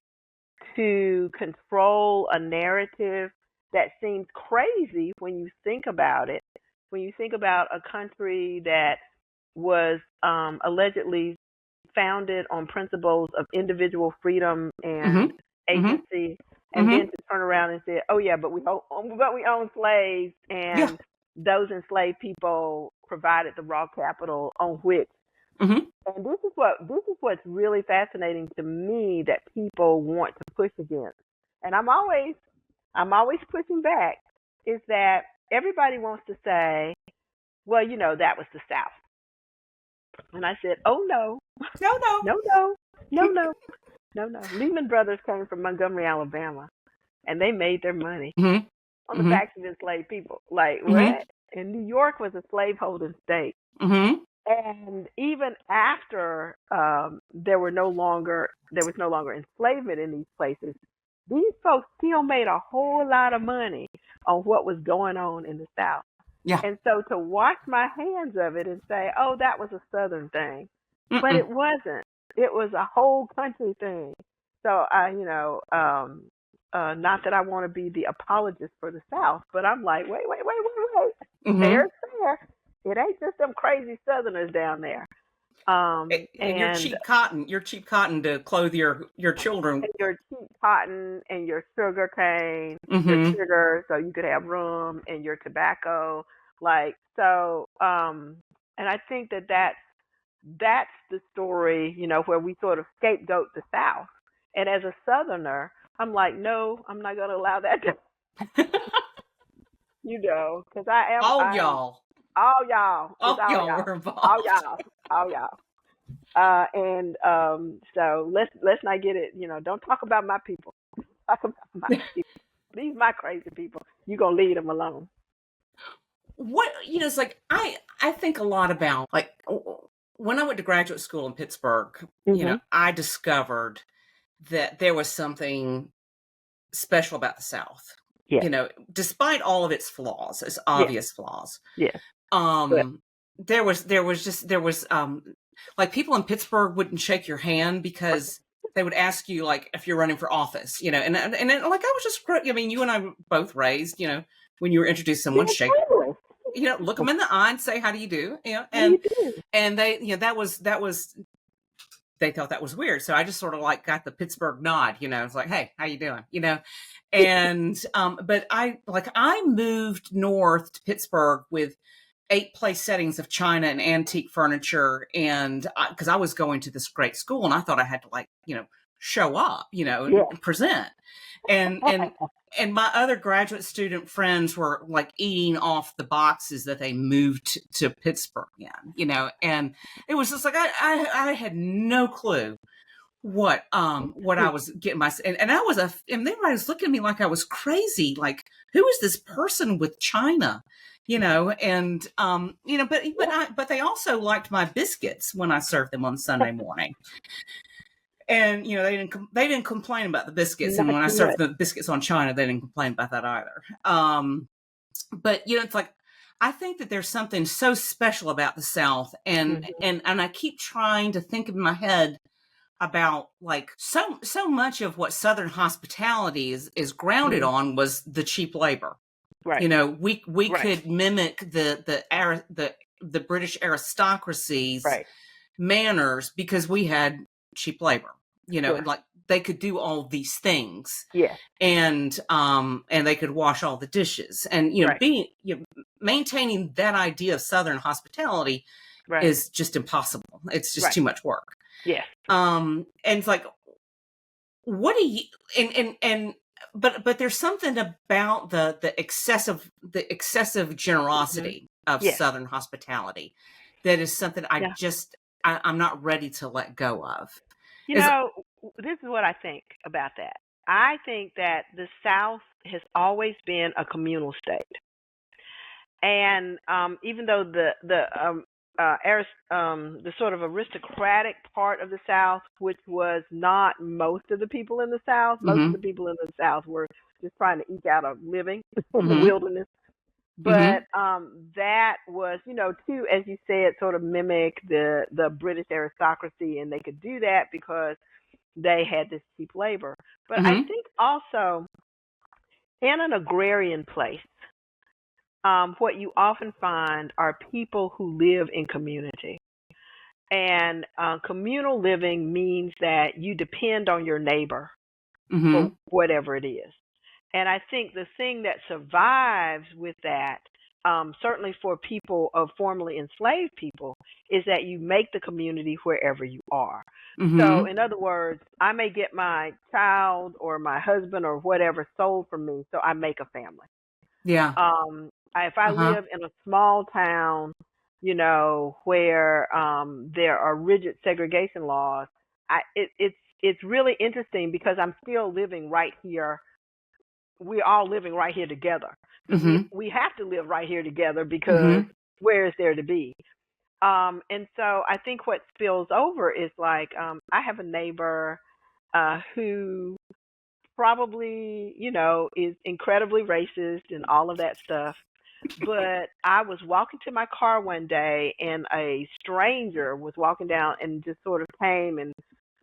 [SPEAKER 2] to control a narrative that seems crazy when you think about it. When you think about a country that was allegedly founded on principles of individual freedom and agency, and then to turn around and say, "Oh yeah, but we own slaves, and those enslaved people provided the raw capital on which." And this is what's really fascinating to me that people want to push against, and I'm always pushing back. Is that everybody wants to say, "Well, that was the South," and I said, "Oh no,
[SPEAKER 1] No.
[SPEAKER 2] no. Lehman Brothers came from Montgomery, Alabama, and they made their money on the backs of enslaved people. Like what? And New York was a slaveholding state, and even after there was no longer enslavement in these places, these folks still made a whole lot of money on what was going on in the South.
[SPEAKER 1] Yeah.
[SPEAKER 2] And so to wash my hands of it and say, "Oh, that was a Southern thing," but it wasn't. It was a whole country thing. So not that I want to be the apologist for the South, but I'm like, wait. Fair's fair. It ain't just them crazy Southerners down there.
[SPEAKER 1] And your cheap cotton to clothe your children.
[SPEAKER 2] And your cheap cotton and your sugar cane, your sugar, so you could have rum, and your tobacco. And I think that's the story, where we sort of scapegoat the South. And as a Southerner, I'm like, no, I'm not going to allow that to, because I am.
[SPEAKER 1] All y'all were involved.
[SPEAKER 2] All y'all. So let's not get it. Don't talk about my people. Talk about my people. These my crazy people. You gonna leave them alone.
[SPEAKER 1] What it's like I think a lot about, like, when I went to graduate school in Pittsburgh. I discovered that there was something special about the South.
[SPEAKER 2] Yeah.
[SPEAKER 1] Despite all of its flaws, its obvious flaws.
[SPEAKER 2] Yeah.
[SPEAKER 1] There was like, people in Pittsburgh wouldn't shake your hand because they would ask you, like, if you're running for office, and like, I was just, you and I were both raised, when you were introduced to someone, shake, look them in the eye and say, "How do you do?" And they, that was, they thought that was weird. So I just sort of like got the Pittsburgh nod, it's like, "Hey, how you doing?" And, but I moved north to Pittsburgh with 8 place settings of china and antique furniture. And because I was going to this great school, and I thought I had to, show up, and present. And my other graduate student friends were like eating off the boxes that they moved to Pittsburgh in, and it was just like, I had no clue what I was getting myself, and and everybody was looking at me like I was crazy. Like, who is this person with china? And but they also liked my biscuits when I served them on Sunday morning. And they didn't complain about the biscuits, and when I served the biscuits on china, they didn't complain about that either. But it's like, I think that there's something so special about the South, and I keep trying to think in my head about, like, so much of what Southern hospitality is grounded on was the cheap labor.
[SPEAKER 2] Right.
[SPEAKER 1] We
[SPEAKER 2] Right.
[SPEAKER 1] could mimic the British aristocracy's
[SPEAKER 2] Right.
[SPEAKER 1] manners because we had cheap labor,
[SPEAKER 2] Sure.
[SPEAKER 1] and like they could do all these things,
[SPEAKER 2] Yes.
[SPEAKER 1] and they could wash all the dishes, and
[SPEAKER 2] Right.
[SPEAKER 1] maintaining that idea of Southern hospitality
[SPEAKER 2] Right.
[SPEAKER 1] is just impossible. It's just
[SPEAKER 2] Right.
[SPEAKER 1] too much work.
[SPEAKER 2] Yes.
[SPEAKER 1] And it's like, what do you and but there's something about the excessive
[SPEAKER 2] Hmm.
[SPEAKER 1] generosity of
[SPEAKER 2] Yes.
[SPEAKER 1] Southern hospitality that is something
[SPEAKER 2] Yeah.
[SPEAKER 1] I'm not ready to let go of.
[SPEAKER 2] You
[SPEAKER 1] Is
[SPEAKER 2] know, this is what I think about that. I think that the South has always been a communal state. And even though the sort of aristocratic part of the South, which was not most of the people in the South, most of
[SPEAKER 1] mm-hmm,
[SPEAKER 2] the people in the South were just trying to eke out a living in the
[SPEAKER 1] mm-hmm,
[SPEAKER 2] wilderness.
[SPEAKER 1] mm-hmm,
[SPEAKER 2] But that was, to, as you said, sort of mimic the British aristocracy, and they could do that because they had this cheap labor. But I
[SPEAKER 1] mm-hmm,
[SPEAKER 2] think also in an agrarian place, what you often find are people who live in community. And communal living means that you depend on your neighbor for
[SPEAKER 1] mm-hmm,
[SPEAKER 2] whatever it is. And I think the thing that survives with that, certainly for people of formerly enslaved people, is that you make the community wherever you are. So,
[SPEAKER 1] mm-hmm.
[SPEAKER 2] in other words, I may get my child or my husband or whatever sold from me, so I make a family.
[SPEAKER 1] Yeah.
[SPEAKER 2] If I
[SPEAKER 1] Uh-huh.
[SPEAKER 2] live in a small town, where there are rigid segregation laws, it's really interesting because I'm still living right here. We're all living right here together because we
[SPEAKER 1] Mm-hmm,
[SPEAKER 2] we have to live right here together because
[SPEAKER 1] mm-hmm,
[SPEAKER 2] where is there to be? And so I think what spills over is like I have a neighbor who probably is incredibly racist and all of that stuff. But I was walking to my car one day and a stranger was walking down and just sort of came, and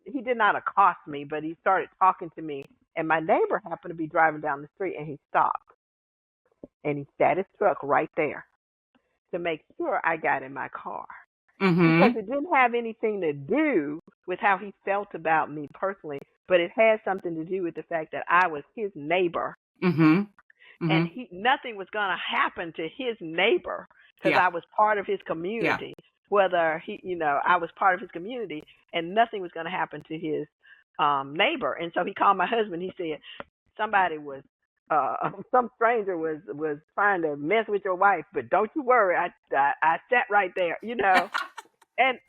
[SPEAKER 2] he did not accost me, but he started talking to me. And my neighbor happened to be driving down the street, and he stopped and he sat his truck right there to make sure I got in my car, because
[SPEAKER 1] mm-hmm,
[SPEAKER 2] it didn't have anything to do with how he felt about me personally, but it had something to do with the fact that I was his neighbor,
[SPEAKER 1] mm-hmm,
[SPEAKER 2] and
[SPEAKER 1] mm-hmm.
[SPEAKER 2] nothing was going to happen to his neighbor because
[SPEAKER 1] Yeah.
[SPEAKER 2] I was part of his
[SPEAKER 1] Yeah.
[SPEAKER 2] community. Whether I was part of his community, and nothing was going to happen to his neighbor. And so he called my husband. He said somebody was some stranger was trying to mess with your wife, but don't you worry, I sat right there, and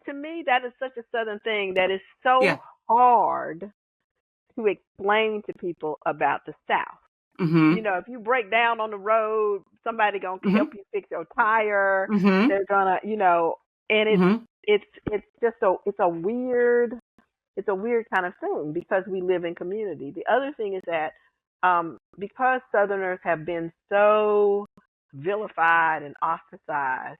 [SPEAKER 2] to me that is such a Southern thing that is so
[SPEAKER 1] Yeah.
[SPEAKER 2] hard to explain to people about the South.
[SPEAKER 1] Mm-hmm,
[SPEAKER 2] If you break down on the road, somebody gonna
[SPEAKER 1] mm-hmm,
[SPEAKER 2] help you fix your tire.
[SPEAKER 1] mm-hmm,
[SPEAKER 2] They're gonna, and
[SPEAKER 1] mm-hmm.
[SPEAKER 2] it's just it's a weird kind of thing because we live in community. The other thing is that because Southerners have been so vilified and ostracized,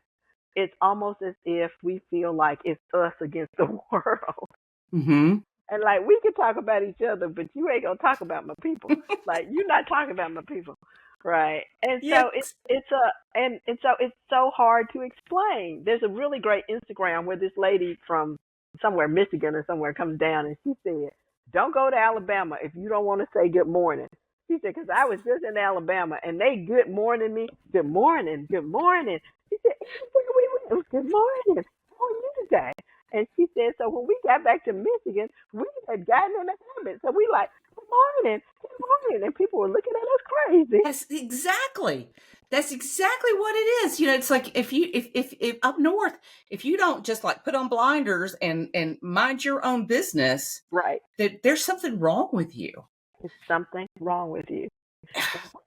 [SPEAKER 2] it's almost as if we feel like it's us against the world.
[SPEAKER 1] Mm-hmm.
[SPEAKER 2] And like we can talk about each other, but you ain't gonna talk about my people. Like you're not talking about my people, right? And
[SPEAKER 1] Yes.
[SPEAKER 2] so it's so hard to explain. There's a really great Instagram where this lady from somewhere Michigan or somewhere comes down and she said, "Don't go to Alabama if you don't want to say good morning." She said, "Because I was just in Alabama and they good morning me, good morning, good morning." She said, "Everywhere we went, it was good morning. How are you today?" And she said, so when we got back to Michigan, we had gotten in the habit. So we like, good morning, good morning. And people were looking at us crazy.
[SPEAKER 1] That's exactly what it is. It's like if up north, if you don't just like put on blinders and mind your own business,
[SPEAKER 2] Right.
[SPEAKER 1] that there's something wrong with you.
[SPEAKER 2] There's something wrong with you. And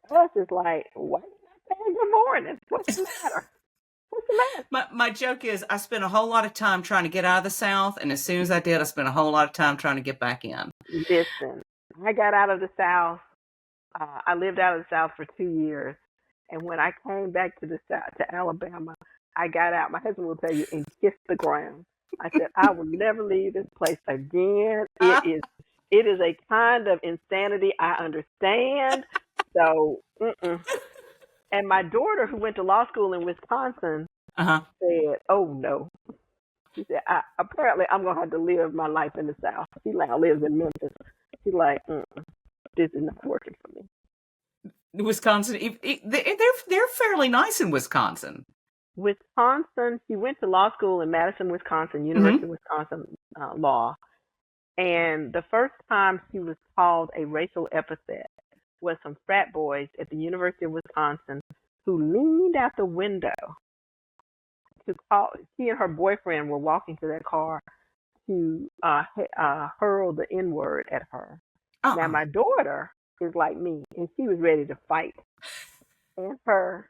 [SPEAKER 2] for us, it's like, why are you not saying good morning? What's the matter? What's the matter?
[SPEAKER 1] My joke is I spent a whole lot of time trying to get out of the South, and as soon as I did, I spent a whole lot of time trying to get back in.
[SPEAKER 2] Listen, I got out of the South. I lived out of the South for 2 years. And when I came back to the South, to Alabama, I got out. My husband will tell you, and kissed the ground. I said, I will never leave this place again. It is a kind of insanity I understand. So Mm-mm. And my daughter, who went to law school in Wisconsin,
[SPEAKER 1] Uh-huh.
[SPEAKER 2] said, "Oh no." She said, "Apparently, I'm gonna have to live my life in the South." She now lives in Memphis. She's like, "This is not working for me."
[SPEAKER 1] Wisconsin, they're fairly nice in Wisconsin.
[SPEAKER 2] Wisconsin. She went to law school in Madison, Wisconsin, University
[SPEAKER 1] Mm-hmm.
[SPEAKER 2] of Wisconsin Law. And the first time she was called a racial epithet was some frat boys at the University of Wisconsin who leaned out the window to call. She and her boyfriend were walking to their car to hurl the N word at her. Now
[SPEAKER 1] Uh-uh.
[SPEAKER 2] my daughter is like me, and she was ready to fight. And her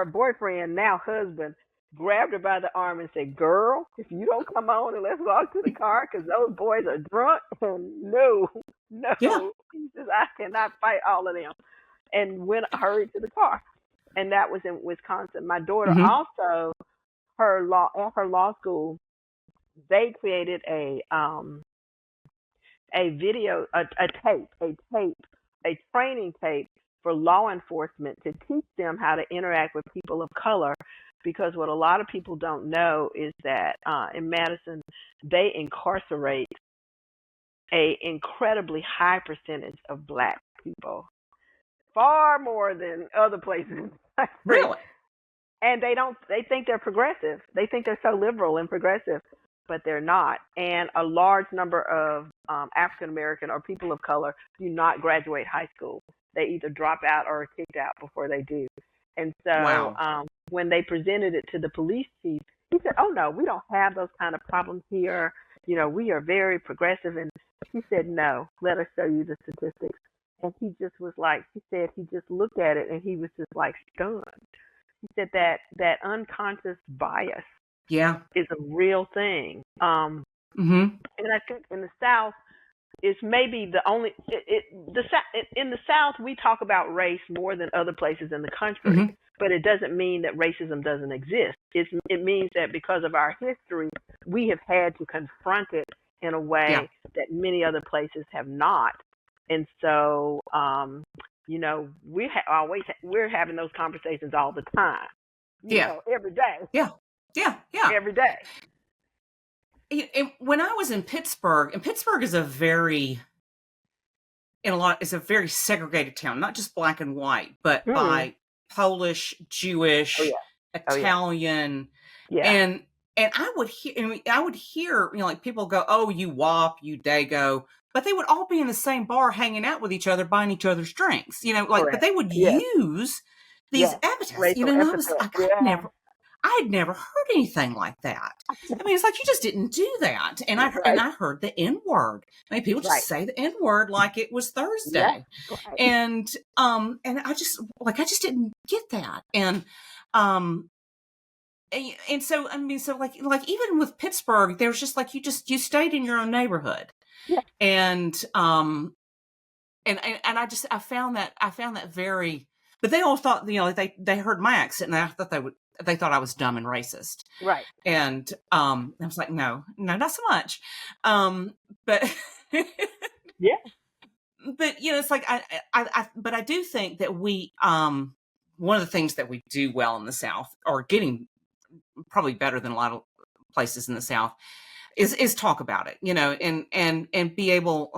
[SPEAKER 2] boyfriend, now husband, grabbed her by the arm and said, "Girl, if you don't come on and let's walk to the car, because those boys are drunk." And no,
[SPEAKER 1] Yeah.
[SPEAKER 2] no, he says, "I cannot fight all of them." And went hurried to the car. And that was in Wisconsin. My daughter
[SPEAKER 1] Mm-hmm.
[SPEAKER 2] also, at her law school, they created a video, a training tape for law enforcement to teach them how to interact with people of color. Because what a lot of people don't know is that in Madison, they incarcerate a incredibly high percentage of Black people, far more than other places in the country.
[SPEAKER 1] Really?
[SPEAKER 2] And they think they're progressive. They think they're so liberal and progressive, but they're not. And a large number of African American or people of color do not graduate high school. They either drop out or are kicked out before they do. And so
[SPEAKER 1] Wow.
[SPEAKER 2] when they presented it to the police chief, he said, "Oh no, we don't have those kind of problems here. You know, we are very progressive." And he said, "No, let us show you the statistics." And he just was like, he said he just looked at it and he was just like stunned. He said that unconscious bias
[SPEAKER 1] Yeah.
[SPEAKER 2] is a real thing.
[SPEAKER 1] Mm-hmm.
[SPEAKER 2] And I think in the South, it's maybe the only in the South we talk about race more than other places in the country,
[SPEAKER 1] Mm-hmm.
[SPEAKER 2] but it doesn't mean that racism doesn't exist. It means that because of our history, we have had to confront it in a
[SPEAKER 1] Yeah.
[SPEAKER 2] way that many other places have not. And so, we're having those conversations all the time.
[SPEAKER 1] Yeah.
[SPEAKER 2] Every day,
[SPEAKER 1] Yeah. Yeah. Yeah.
[SPEAKER 2] every day.
[SPEAKER 1] And when I was in Pittsburgh, and Pittsburgh is it's a very segregated town, not just black and white, but
[SPEAKER 2] Mm-hmm.
[SPEAKER 1] by Polish,
[SPEAKER 2] Oh
[SPEAKER 1] Jewish,
[SPEAKER 2] yeah, oh yeah,
[SPEAKER 1] Italian,
[SPEAKER 2] yeah.
[SPEAKER 1] and I would hear, like people go, "Oh, you wop, you dago," but they would all be in the same bar, hanging out with each other, buying each other's drinks, but
[SPEAKER 2] Correct.
[SPEAKER 1] they would
[SPEAKER 2] Yes,
[SPEAKER 1] use these
[SPEAKER 2] yes.
[SPEAKER 1] epithets,
[SPEAKER 2] Racial
[SPEAKER 1] and I was
[SPEAKER 2] epithet.
[SPEAKER 1] like,
[SPEAKER 2] Yeah.
[SPEAKER 1] I had never heard anything like that. I mean, it's like you just didn't do that. And
[SPEAKER 2] Right.
[SPEAKER 1] I heard the N word. I mean, people
[SPEAKER 2] Right.
[SPEAKER 1] just say the N word like it was
[SPEAKER 2] Yeah.
[SPEAKER 1] Thursday.
[SPEAKER 2] Right.
[SPEAKER 1] And I just didn't get that. Um and so I mean, so like even with Pittsburgh, there was just like you stayed in your own neighborhood.
[SPEAKER 2] Yeah.
[SPEAKER 1] And I found that very, but they all thought, they heard my accent and I thought they thought I was dumb and racist.
[SPEAKER 2] Right.
[SPEAKER 1] And I was like, no, not so much. But
[SPEAKER 2] Yeah.
[SPEAKER 1] but it's like but I do think that we one of the things that we do well in the South, or getting probably better than a lot of places in the South, is talk about it, and be able,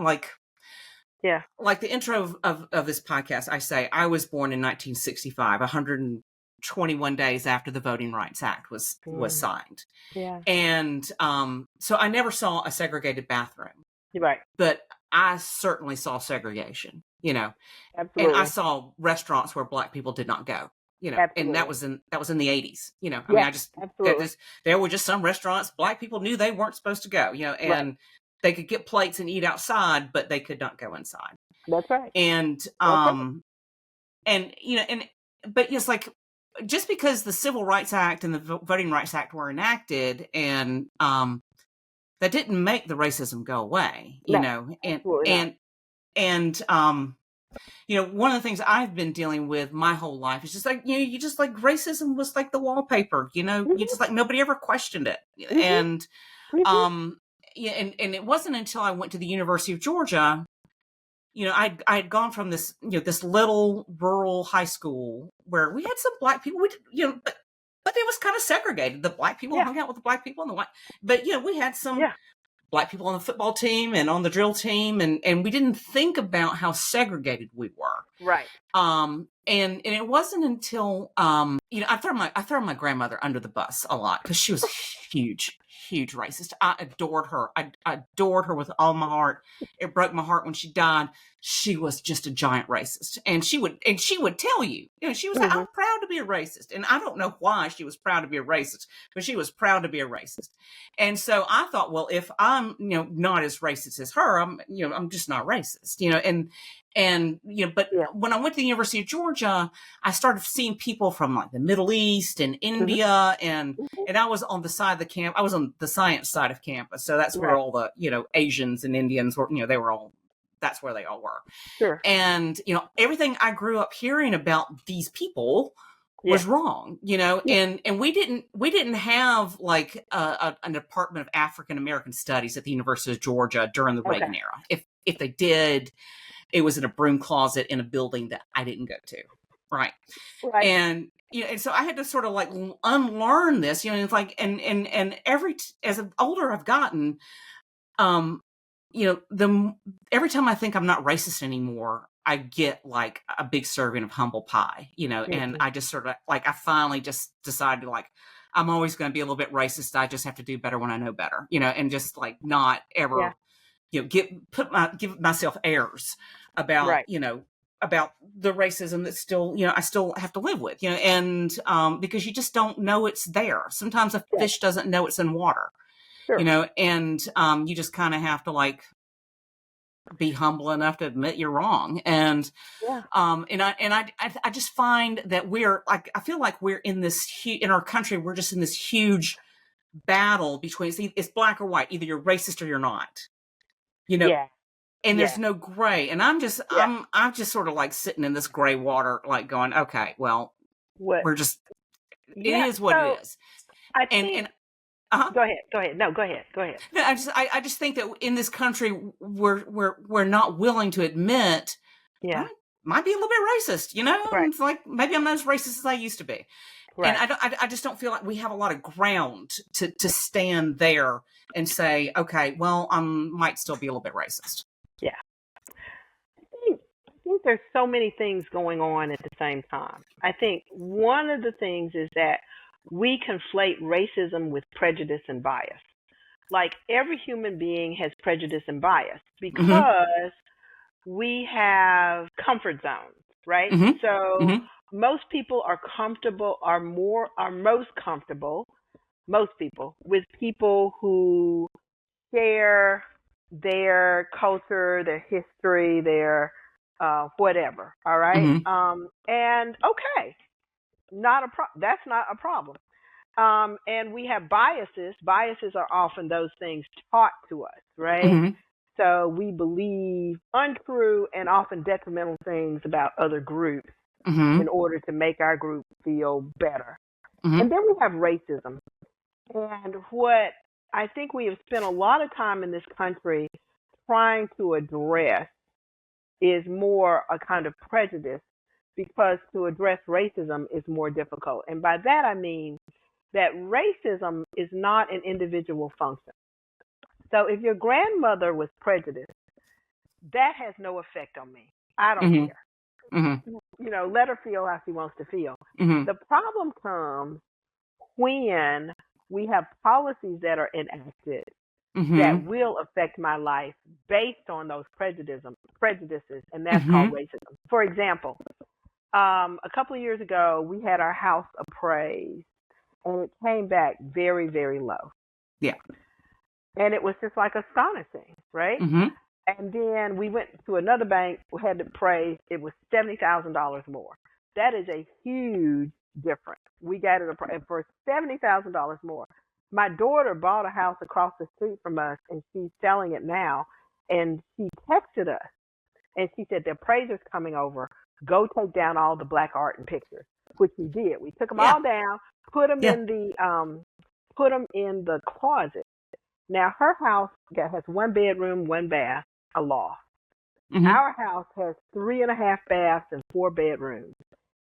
[SPEAKER 2] Yeah.
[SPEAKER 1] like the intro of this podcast, I say I was born in 1965, 121 days after the Voting Rights Act was signed.
[SPEAKER 2] Yeah.
[SPEAKER 1] And so I never saw a segregated bathroom,
[SPEAKER 2] You're right.
[SPEAKER 1] but I certainly saw segregation, and
[SPEAKER 2] Absolutely.
[SPEAKER 1] I saw restaurants where Black people did not go,
[SPEAKER 2] Absolutely.
[SPEAKER 1] and that was in the 80s, I mean,
[SPEAKER 2] Yeah. Absolutely.
[SPEAKER 1] there were just some restaurants Black people knew they weren't supposed to go, and
[SPEAKER 2] Right.
[SPEAKER 1] they could get plates and eat outside, but they could not go inside.
[SPEAKER 2] That's right.
[SPEAKER 1] And
[SPEAKER 2] right.
[SPEAKER 1] but it's like, just because the Civil Rights Act and the Voting Rights Act were enacted, and that didn't make the racism go away,
[SPEAKER 2] No, absolutely not.
[SPEAKER 1] and one of the things I've been dealing with my whole life is just like, you just like, racism was like the wallpaper,
[SPEAKER 2] Mm-hmm.
[SPEAKER 1] you just like, nobody ever questioned it.
[SPEAKER 2] Mm-hmm.
[SPEAKER 1] And
[SPEAKER 2] Mm-hmm.
[SPEAKER 1] yeah, and it wasn't until I went to the University of Georgia I had gone from this, this little rural high school where we had some black people, but it was kind of segregated. The black people
[SPEAKER 2] Yeah.
[SPEAKER 1] hung out with the black people and the white, but we had some
[SPEAKER 2] Yeah.
[SPEAKER 1] black people on the football team and on the drill team, and we didn't think about how segregated we were.
[SPEAKER 2] Right.
[SPEAKER 1] And it wasn't until I throw my grandmother under the bus a lot because she was huge racist. I adored her. I adored her with all my heart. It broke my heart when she died. She was just a giant racist, and she would tell you, she was like,
[SPEAKER 2] Mm-hmm.
[SPEAKER 1] I'm proud to be a racist, and I don't know why she was proud to be a racist, but she was proud to be a racist. And so I thought, well, if I'm not as racist as her, I'm just not racist, but
[SPEAKER 2] Yeah.
[SPEAKER 1] when I went to the University of Georgia, I started seeing people from like the Middle East and
[SPEAKER 2] Mm-hmm.
[SPEAKER 1] India, and
[SPEAKER 2] Mm-hmm.
[SPEAKER 1] I was on the side of the camp. I was on the science side of campus, so that's where
[SPEAKER 2] Right.
[SPEAKER 1] all the Asians and Indians were. That's where they all were.
[SPEAKER 2] Sure.
[SPEAKER 1] And everything I grew up hearing about these people was wrong,
[SPEAKER 2] Yeah.
[SPEAKER 1] and we didn't have like a Department of African American Studies at the University of Georgia during the Reagan era. If they did, it was in a broom closet in a building that I didn't go to. Right.
[SPEAKER 2] Right.
[SPEAKER 1] And and so I had to sort of like unlearn this, it's like, and as older I've gotten, every time I think I'm not racist anymore, I get like a big serving of humble pie,
[SPEAKER 2] Mm-hmm.
[SPEAKER 1] and I just sort of like, I finally just decided like, I'm always going to be a little bit racist. I just have to do better when I know better, and just like not ever, give myself airs about,
[SPEAKER 2] Right.
[SPEAKER 1] about the racism that still, I still have to live with, and because you just don't know it's there. Sometimes a fish doesn't know it's in water.
[SPEAKER 2] Sure.
[SPEAKER 1] And you just kind of have to like be humble enough to admit you're wrong. And
[SPEAKER 2] Yeah.
[SPEAKER 1] I just find that we're like, I feel like we're in this in our country, we're just in this huge battle between it's black or white. Either you're racist or you're not.
[SPEAKER 2] Yeah.
[SPEAKER 1] And
[SPEAKER 2] Yeah.
[SPEAKER 1] there's no gray. And I'm just sort of like sitting in this gray water, like going, okay, well,
[SPEAKER 2] What?
[SPEAKER 1] we're just
[SPEAKER 2] Yeah.
[SPEAKER 1] it is what it is.
[SPEAKER 2] I think. Go ahead. No, go ahead.
[SPEAKER 1] No, I just think that in this country we're not willing to admit
[SPEAKER 2] Yeah.
[SPEAKER 1] I might be a little bit racist,
[SPEAKER 2] Right.
[SPEAKER 1] It's like maybe I'm not as racist as I used to be.
[SPEAKER 2] Right.
[SPEAKER 1] And I just don't feel like we have a lot of ground to stand there and say, okay, well, I might still be a little bit racist.
[SPEAKER 2] Yeah. I think there's so many things going on at the same time. I think one of the things is that we conflate racism with prejudice and bias. Like every human being has prejudice and bias because we have comfort zones, right?
[SPEAKER 1] Mm-hmm.
[SPEAKER 2] So
[SPEAKER 1] Mm-hmm.
[SPEAKER 2] most people are most comfortable, most people, with people who share their culture, their history, their whatever. All right.
[SPEAKER 1] Mm-hmm.
[SPEAKER 2] And okay, that's not a problem. And we have biases. Biases are often those things taught to us, right?
[SPEAKER 1] Mm-hmm.
[SPEAKER 2] So we believe untrue and often detrimental things about other groups
[SPEAKER 1] Mm-hmm.
[SPEAKER 2] in order to make our group feel better.
[SPEAKER 1] Mm-hmm.
[SPEAKER 2] And then we have racism. And what I think we have spent a lot of time in this country trying to address is more a kind of prejudice, because to address racism is more difficult. And by that I mean that racism is not an individual function. So if your grandmother was prejudiced, that has no effect on me. I don't
[SPEAKER 1] Mm-hmm.
[SPEAKER 2] care.
[SPEAKER 1] Mm-hmm.
[SPEAKER 2] Let her feel how she wants to feel.
[SPEAKER 1] Mm-hmm.
[SPEAKER 2] The problem comes when we have policies that are enacted
[SPEAKER 1] Mm-hmm.
[SPEAKER 2] that will affect my life based on those prejudices, and that's
[SPEAKER 1] Mm-hmm.
[SPEAKER 2] called racism. For example, a couple of years ago, we had our house appraised, and it came back very, very low.
[SPEAKER 1] Yeah.
[SPEAKER 2] And it was just like astonishing, right?
[SPEAKER 1] Mm-hmm.
[SPEAKER 2] And then we went to another bank, we had it appraised, it was $70,000 more. That is a huge difference. We got it for $70,000 more. My daughter bought a house across the street from us, and she's selling it now. And she texted us, and she said, the appraiser's coming over. Go take down all the black art and pictures, which we did. We took them all down, put them in the closet. Now her house has one bedroom, one bath, a loft.
[SPEAKER 1] Mm-hmm.
[SPEAKER 2] Our house has 3.5 baths and 4 bedrooms,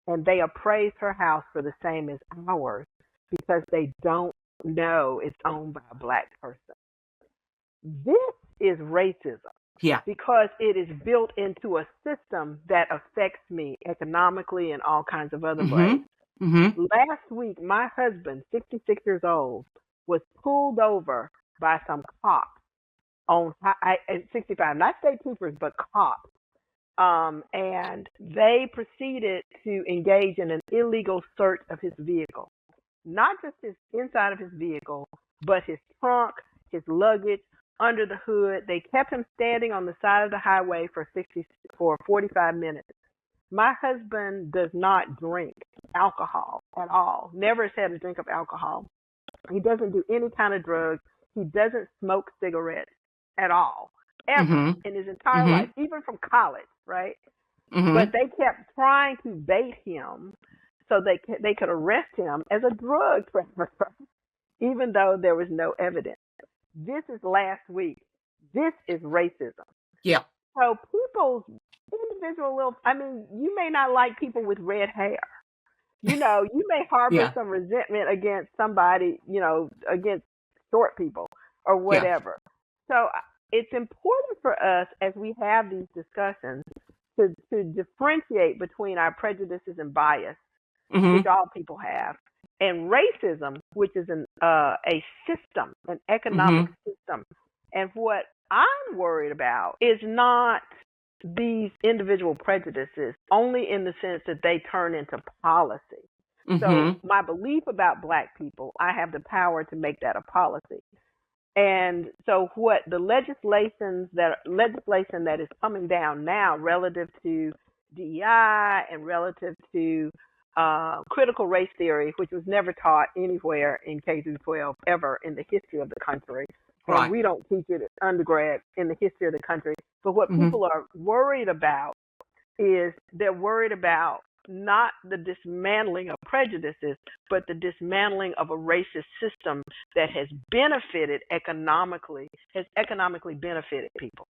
[SPEAKER 2] and they appraised her house for the same as ours because they don't know it's owned by a black person. This is racism
[SPEAKER 1] Yeah.
[SPEAKER 2] because it is built into a system that affects me economically and all kinds of other ways.
[SPEAKER 1] Mm-hmm. Mm-hmm.
[SPEAKER 2] Last week, my husband, 66 years old, was pulled over by some cops at 65, not state troopers, but cops. And they proceeded to engage in an illegal search of his vehicle. Not just his inside of his vehicle, but his trunk, his luggage, under the hood. They kept him standing on the side of the highway for 45 minutes. My husband does not drink alcohol at all. Never has had a drink of alcohol. He doesn't do any kind of drugs. He doesn't smoke cigarettes at all, ever
[SPEAKER 1] Mm-hmm.
[SPEAKER 2] in his entire
[SPEAKER 1] Mm-hmm.
[SPEAKER 2] life, even from college, right?
[SPEAKER 1] Mm-hmm.
[SPEAKER 2] But they kept trying to bait him so they could arrest him as a drug trafficker, even though there was no evidence. This is last week. This is racism.
[SPEAKER 1] Yeah.
[SPEAKER 2] So people's individual you may not like people with red hair. You may harbor
[SPEAKER 1] Yeah.
[SPEAKER 2] some resentment against somebody, against short people or
[SPEAKER 1] Yeah.
[SPEAKER 2] whatever. So it's important for us as we have these discussions to differentiate between our prejudices and bias,
[SPEAKER 1] Mm-hmm.
[SPEAKER 2] which all people have, and racism, which is a system, an economic
[SPEAKER 1] Mm-hmm.
[SPEAKER 2] system. And what I'm worried about is not these individual prejudices only in the sense that they turn into policy.
[SPEAKER 1] Mm-hmm.
[SPEAKER 2] So my belief about black people, I have the power to make that a policy. And so what the legislation that is coming down now relative to DEI and relative to critical race theory, which was never taught anywhere in K through 12 ever in the history of the country. And
[SPEAKER 1] Right.
[SPEAKER 2] we don't teach it at undergrad in the history of the country. But what
[SPEAKER 1] Mm-hmm.
[SPEAKER 2] people are worried about is they're worried about not the dismantling of prejudices, but the dismantling of a racist system that has economically benefited people.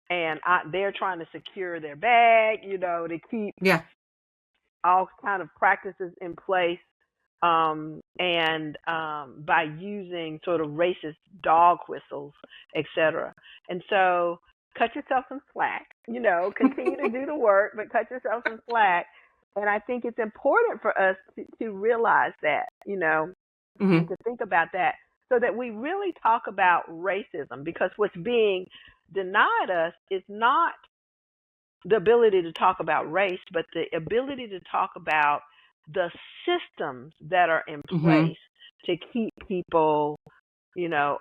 [SPEAKER 2] And they're trying to secure their bag, to keep
[SPEAKER 1] Yeah.
[SPEAKER 2] all kind of practices in place, and by using sort of racist dog whistles, etc. And so cut yourself some slack, continue to do the work, but cut yourself some slack. And I think it's important for us to realize that,
[SPEAKER 1] Mm-hmm.
[SPEAKER 2] and to think about that so that we really talk about racism, because what's being denied us is not the ability to talk about race, but the ability to talk about the systems that are in place to keep people,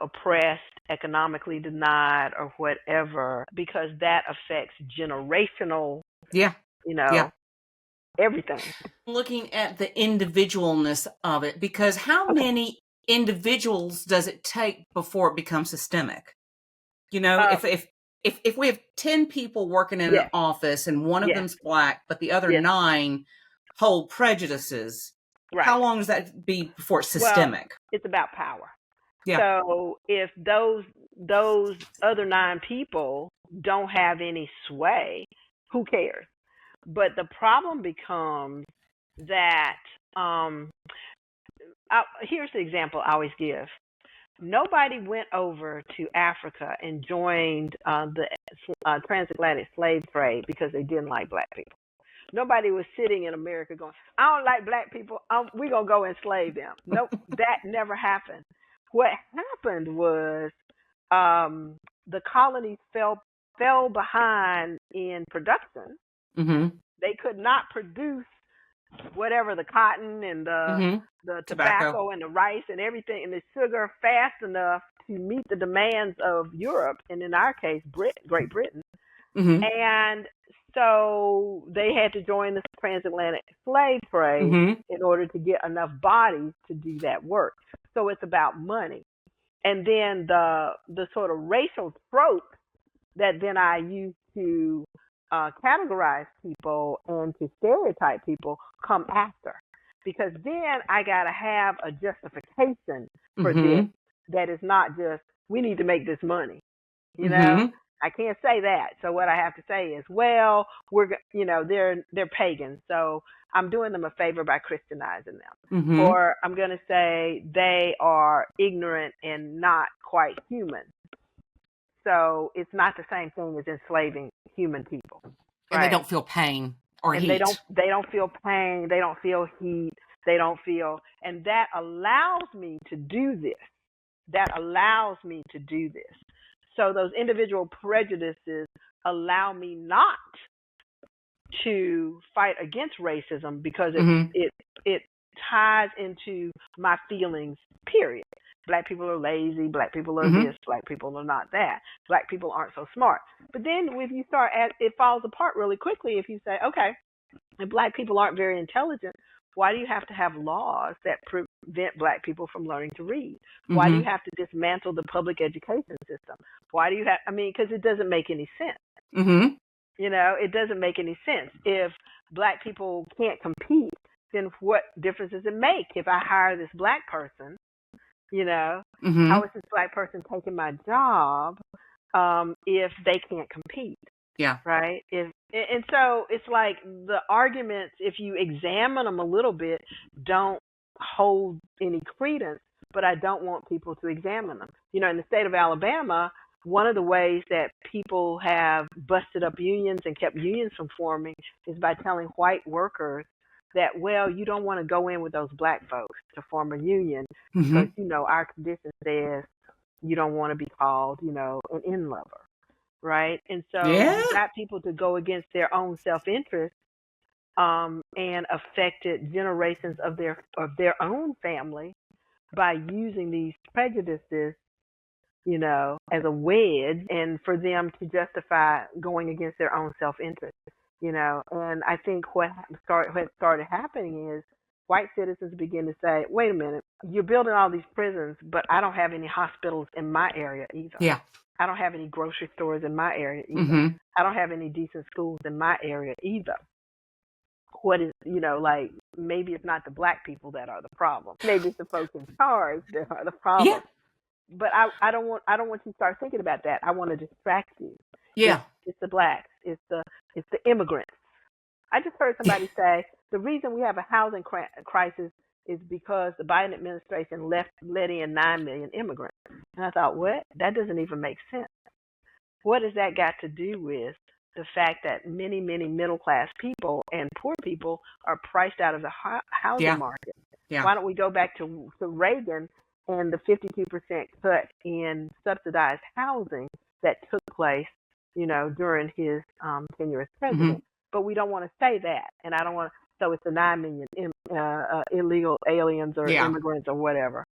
[SPEAKER 2] oppressed, economically denied, or whatever, because that affects generational,
[SPEAKER 1] Yeah. Yeah.
[SPEAKER 2] everything.
[SPEAKER 1] Looking at the individualness of it, because how
[SPEAKER 2] Okay.
[SPEAKER 1] many individuals does it take before it becomes systemic? If we have 10 people working in an
[SPEAKER 2] Yes.
[SPEAKER 1] office and one of
[SPEAKER 2] Yes.
[SPEAKER 1] them's black, but the other
[SPEAKER 2] Yes.
[SPEAKER 1] 9 hold prejudices,
[SPEAKER 2] Right.
[SPEAKER 1] how long does that be before it's
[SPEAKER 2] Well,
[SPEAKER 1] systemic?
[SPEAKER 2] it's about power.
[SPEAKER 1] Yeah.
[SPEAKER 2] So if those other 9 people don't have any sway, who cares? But the problem becomes that here's the example I always give. Nobody went over to Africa and joined the transatlantic slave trade because they didn't like black people. Nobody was sitting in America going, I don't like black people, we're going to go enslave them. Nope, that never happened. What happened was the colonies fell behind in production.
[SPEAKER 1] Mm-hmm.
[SPEAKER 2] They could not produce whatever, the cotton and the tobacco and the rice and everything and the sugar fast enough to meet the demands of Europe, and in our case, Great Britain.
[SPEAKER 1] Mm-hmm.
[SPEAKER 2] And so they had to join the transatlantic slave trade in order to get enough bodies to do that work. So it's about money. And then the sort of racial tropes that then I use to categorize people and to stereotype people come after. Because then I got to have a justification for this that is not just, we need to make this money, I can't say that. So what I have to say is, well, they're pagans, so I'm doing them a favor by Christianizing them.
[SPEAKER 1] Mm-hmm.
[SPEAKER 2] Or I'm going to say they are ignorant and not quite human. So it's not the same thing as enslaving human people.
[SPEAKER 1] And they
[SPEAKER 2] Right?
[SPEAKER 1] don't feel pain or
[SPEAKER 2] And they don't
[SPEAKER 1] heat.
[SPEAKER 2] feel pain, they don't feel heat, they don't feel, and that allows me to do this. That allows me to do this. So those individual prejudices allow me not to fight against racism because
[SPEAKER 1] Mm-hmm.
[SPEAKER 2] it ties into my feelings, period. Black people are lazy, black people are
[SPEAKER 1] Mm-hmm.
[SPEAKER 2] this, black people are not that, black people aren't so smart. But then if you start it falls apart really quickly if you say, okay, if black people aren't very intelligent, why do you have to have laws that prevent black people from learning to read? Why do you
[SPEAKER 1] Mm-hmm.
[SPEAKER 2] have to dismantle the public education system? Why do you have, because it doesn't make any sense.
[SPEAKER 1] Mm-hmm.
[SPEAKER 2] It doesn't make any sense. If black people can't compete, then what difference does it make if I hire this black person? How
[SPEAKER 1] Mm-hmm.
[SPEAKER 2] is this black person taking my job if they can't compete?
[SPEAKER 1] Yeah.
[SPEAKER 2] Right? And so it's like the arguments, if you examine them a little bit, don't hold any credence, but I don't want people to examine them. In the state of Alabama, one of the ways that people have busted up unions and kept unions from forming is by telling white workers that, well, you don't want to go in with those black folks to form a union because,
[SPEAKER 1] Mm-hmm.
[SPEAKER 2] our tradition says you don't want to be called, an in-lover. Right? And so
[SPEAKER 1] Yeah.
[SPEAKER 2] you got people to go against their own self-interest and affected generations of their own family by using these prejudices, as a wedge and for them to justify going against their own self-interest, And I think what started happening is white citizens begin to say, wait a minute, you're building all these prisons, but I don't have any hospitals in my area either.
[SPEAKER 1] Yeah.
[SPEAKER 2] I don't have any grocery stores in my area either.
[SPEAKER 1] Mm-hmm.
[SPEAKER 2] I don't have any decent schools in my area either. What is, maybe it's not the black people that are the problem. Maybe it's the folks in charge that are the
[SPEAKER 1] Yeah.
[SPEAKER 2] problem. But I don't want you to start thinking about that. I want to distract you.
[SPEAKER 1] Yeah.
[SPEAKER 2] It's the blacks. It's the immigrants. I just heard somebody say the reason we have a housing crisis is because the Biden administration let in 9 million immigrants. And I thought, what? That doesn't even make sense. What has that got to do with the fact that many, many middle-class people and poor people are priced out of the housing
[SPEAKER 1] Yeah.
[SPEAKER 2] market?
[SPEAKER 1] Yeah.
[SPEAKER 2] Why don't we go back to Reagan and the 52% cut in subsidized housing that took place, during his tenure as president?
[SPEAKER 1] Mm-hmm.
[SPEAKER 2] But we don't want to say that, and I don't want to. So it's the 9 million illegal aliens or
[SPEAKER 1] Yeah.
[SPEAKER 2] immigrants or whatever.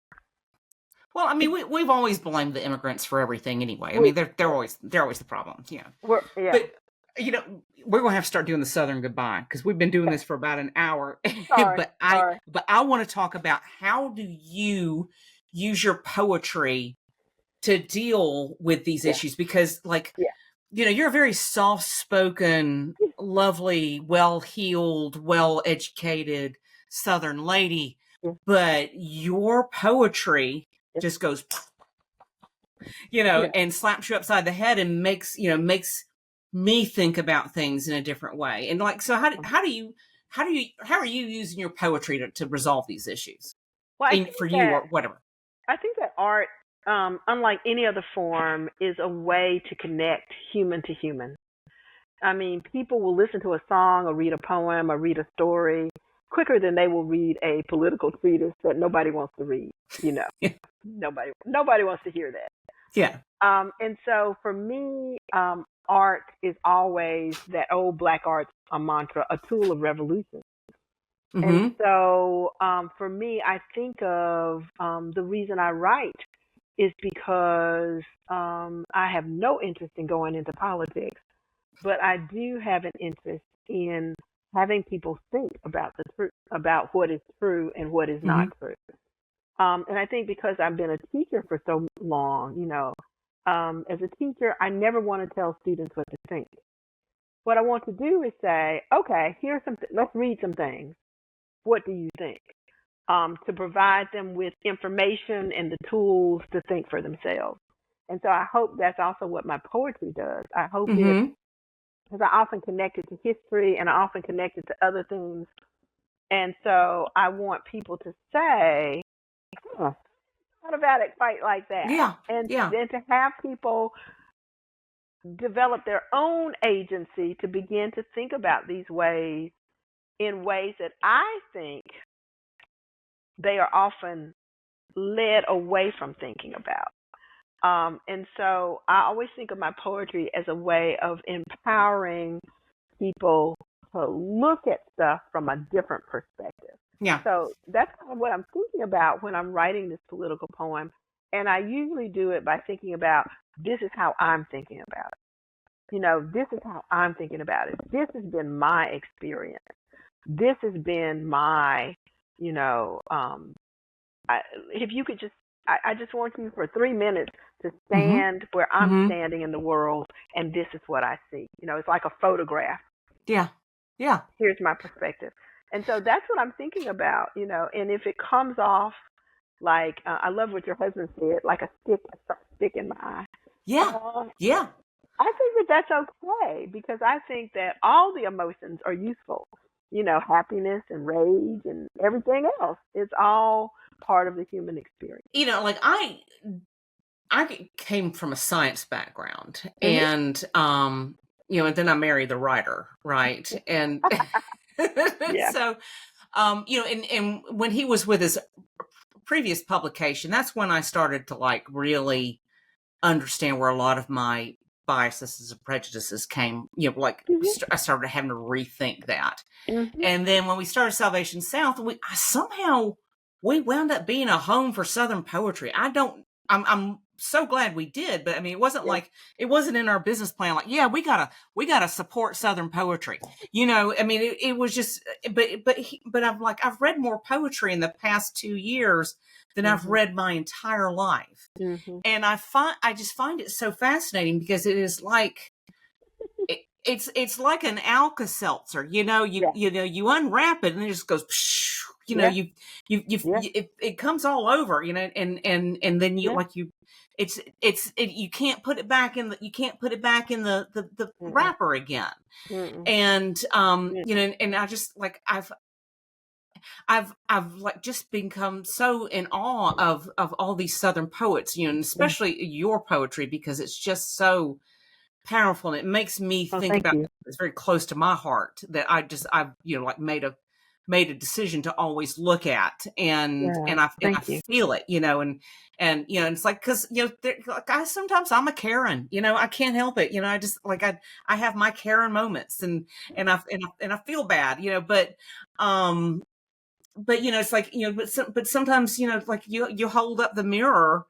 [SPEAKER 1] Well, I mean, we've always blamed the immigrants for everything anyway. I mean, they're always the problem. Yeah.
[SPEAKER 2] Yeah.
[SPEAKER 1] But we're going to have to start doing the Southern goodbye because we've been doing this for about an hour.
[SPEAKER 2] Sorry.
[SPEAKER 1] but I want to talk about how do you use your poetry to deal with these issues because, you're a very soft-spoken, lovely, well-heeled, well-educated Southern lady, but your poetry just goes, and slaps you upside the head and makes me think about things in a different way. And so how are you using your poetry to resolve these issues?
[SPEAKER 2] Well,
[SPEAKER 1] For you or whatever.
[SPEAKER 2] I think that art, unlike any other form, is a way to connect human to human. I mean, people will listen to a song or read a poem or read a story quicker than they will read a political treatise that nobody wants to read. Nobody wants to hear that.
[SPEAKER 1] Yeah.
[SPEAKER 2] And so for me, art is always that old black art mantra, a tool of revolution.
[SPEAKER 1] Mm-hmm.
[SPEAKER 2] And so for me, I think of the reason I write is because I have no interest in going into politics, but I do have an interest in having people think about the truth, about what is true and what is not true. And I think because I've been a teacher for so long, as a teacher, I never want to tell students what to think. What I want to do is say, okay, let's read some things. What do you think? To provide them with information and the tools to think for themselves. And so I hope that's also what my poetry does. I hope it,
[SPEAKER 1] Mm-hmm.
[SPEAKER 2] because I often connect it to history and I often connect it to other things. And so I want people to say, huh, what about it quite like that?
[SPEAKER 1] Yeah.
[SPEAKER 2] And
[SPEAKER 1] Yeah.
[SPEAKER 2] then to have people develop their own agency to begin to think about these ways in ways that I think they are often led away from thinking about. And so I always think of my poetry as a way of empowering people to look at stuff from a different perspective.
[SPEAKER 1] Yeah.
[SPEAKER 2] So that's kind of what I'm thinking about when I'm writing this political poem. And I usually do it by thinking about, this is how I'm thinking about it. This is how I'm thinking about it. This has been my experience. This has been my, you know, if you could just, I just want you for 3 minutes to
[SPEAKER 1] Mm-hmm.
[SPEAKER 2] stand where I'm
[SPEAKER 1] Mm-hmm.
[SPEAKER 2] standing in the world, and this is what I see. It's like a photograph.
[SPEAKER 1] Yeah. Yeah.
[SPEAKER 2] Here's my perspective. And so that's what I'm thinking about, and if it comes off like, I love what your husband said, like a stick in my eye.
[SPEAKER 1] Yeah. Yeah.
[SPEAKER 2] I think that that's okay, because I think that all the emotions are useful. Happiness and rage and everything else. It's all part of the human experience.
[SPEAKER 1] Like I came from a science background,
[SPEAKER 2] Mm-hmm.
[SPEAKER 1] and and then I married the writer, right? And
[SPEAKER 2] Yeah.
[SPEAKER 1] so and when he was with his previous publication, that's when I started to like really understand where a lot of my biases and prejudices came.
[SPEAKER 2] Mm-hmm.
[SPEAKER 1] I started having to rethink that.
[SPEAKER 2] Mm-hmm.
[SPEAKER 1] And then when we started Salvation South, we wound up being a home for Southern poetry. I'm so glad we did, but I mean,
[SPEAKER 2] Yeah.
[SPEAKER 1] it wasn't in our business plan. Like, yeah, we gotta support Southern poetry. I mean, it was just, but I've read more poetry in the past 2 years than I've
[SPEAKER 2] Mm-hmm.
[SPEAKER 1] read my entire life.
[SPEAKER 2] Mm-hmm.
[SPEAKER 1] And I just find it so fascinating, because it is like, it's like an Alka-Seltzer,
[SPEAKER 2] Yeah.
[SPEAKER 1] you unwrap it and it just goes, psh,
[SPEAKER 2] Yeah. Yeah.
[SPEAKER 1] it comes all over, and then
[SPEAKER 2] Yeah.
[SPEAKER 1] you can't put it back in the
[SPEAKER 2] Mm-mm.
[SPEAKER 1] wrapper again.
[SPEAKER 2] Mm-mm.
[SPEAKER 1] And
[SPEAKER 2] Mm-mm.
[SPEAKER 1] and I just like I've like just become so in awe of all these Southern poets, and
[SPEAKER 2] Yeah.
[SPEAKER 1] especially your poetry, because it's just so powerful, and it makes me
[SPEAKER 2] Oh,
[SPEAKER 1] think
[SPEAKER 2] thank
[SPEAKER 1] about,
[SPEAKER 2] you.
[SPEAKER 1] it's very close to my heart, that I've like made a decision to always look at, and
[SPEAKER 2] Yeah.
[SPEAKER 1] I
[SPEAKER 2] Thank you.
[SPEAKER 1] feel it, and it's like, because like sometimes I'm a Karen, I can't help it, I just like I have my Karen moments, and I feel bad, but it's like, but sometimes, like you hold up the mirror,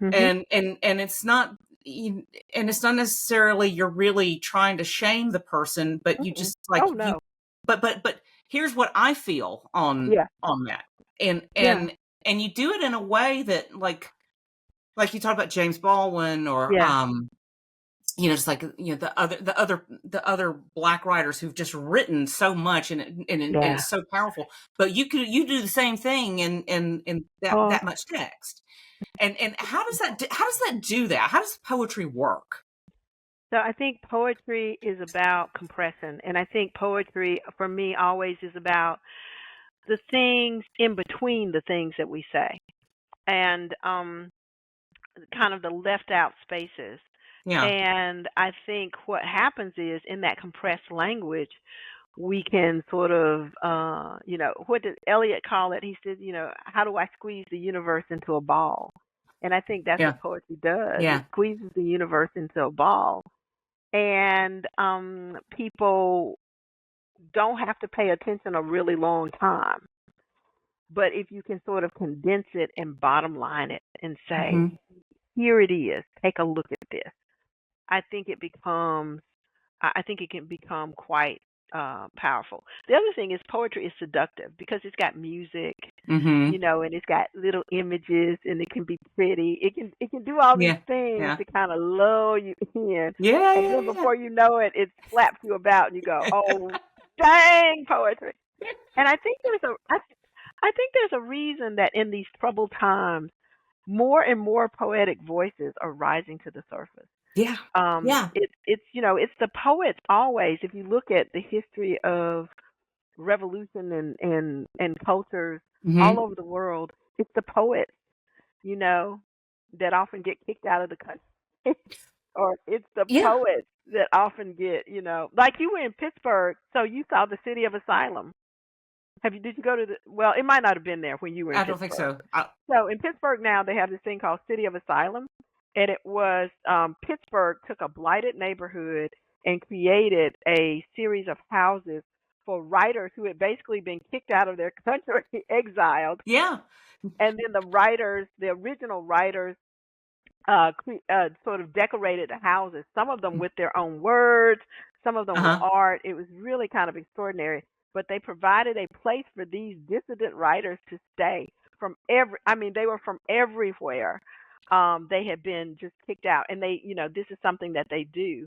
[SPEAKER 2] Mm-hmm.
[SPEAKER 1] and it's not, and it's not necessarily you're really trying to shame the person, but you
[SPEAKER 2] Mm-mm.
[SPEAKER 1] just like
[SPEAKER 2] Oh
[SPEAKER 1] you,
[SPEAKER 2] no.
[SPEAKER 1] but here's what I feel
[SPEAKER 2] Yeah.
[SPEAKER 1] on that, and
[SPEAKER 2] Yeah.
[SPEAKER 1] and and you do it in a way that, like you talk about James Baldwin, or
[SPEAKER 2] Yeah.
[SPEAKER 1] just like, the other Black writers who've just written so much, and
[SPEAKER 2] Yeah.
[SPEAKER 1] it's so powerful, but you do the same thing in
[SPEAKER 2] Oh,
[SPEAKER 1] that much text. And how does that do that? How does poetry work?
[SPEAKER 2] so I think poetry is about compression, and I think poetry for me always is about the things in between the things that we say, and kind of the left out spaces.
[SPEAKER 1] Yeah.
[SPEAKER 2] And I think what happens is, in that compressed language, we can sort of, what did Eliot call it? He said, how do I squeeze the universe into a ball? And I think that's
[SPEAKER 1] Yeah.
[SPEAKER 2] what poetry does. It
[SPEAKER 1] Yeah.
[SPEAKER 2] squeezes the universe into a ball. And people don't have to pay attention a really long time. But if you can sort of condense it and bottom line it and say,
[SPEAKER 1] Hmm.
[SPEAKER 2] here it is, take a look at this, I think I think it can become quite powerful. The other thing is, poetry is seductive because it's got music,
[SPEAKER 1] Hmm.
[SPEAKER 2] and it's got little images, and it can be pretty. It can do all these
[SPEAKER 1] Yeah.
[SPEAKER 2] things
[SPEAKER 1] Yeah.
[SPEAKER 2] to kind of lull you in,
[SPEAKER 1] Yeah.
[SPEAKER 2] and then
[SPEAKER 1] Yeah.
[SPEAKER 2] before you know it, it slaps you about, and you go, "Oh, dang, poetry!" And I think there's a reason that in these troubled times, more and more poetic voices are rising to the surface.
[SPEAKER 1] Yeah. Yeah.
[SPEAKER 2] It's the poets always. If you look at the history of revolution and cultures all
[SPEAKER 1] Hmm.
[SPEAKER 2] over the world, it's the poets, you know, that often get kicked out of the country. Or it's the
[SPEAKER 1] Yeah.
[SPEAKER 2] poets that often get, like you were in Pittsburgh, so you saw the City of Asylum. Did you go to well, it might not have been there when you were in
[SPEAKER 1] I don't think
[SPEAKER 2] Pittsburgh.
[SPEAKER 1] so.
[SPEAKER 2] So in Pittsburgh now they have this thing called City of Asylum, and it was Pittsburgh took a blighted neighborhood and created a series of houses for writers who had basically been kicked out of their country, exiled,
[SPEAKER 1] Yeah.
[SPEAKER 2] and then the original writers, sort of decorated the houses. Some of them with their own words, some of them with
[SPEAKER 1] Uh-huh.
[SPEAKER 2] art. It was really kind of extraordinary. But they provided a place for these dissident writers to stay from I mean, they were from everywhere. They had been just kicked out, and this is something that they do.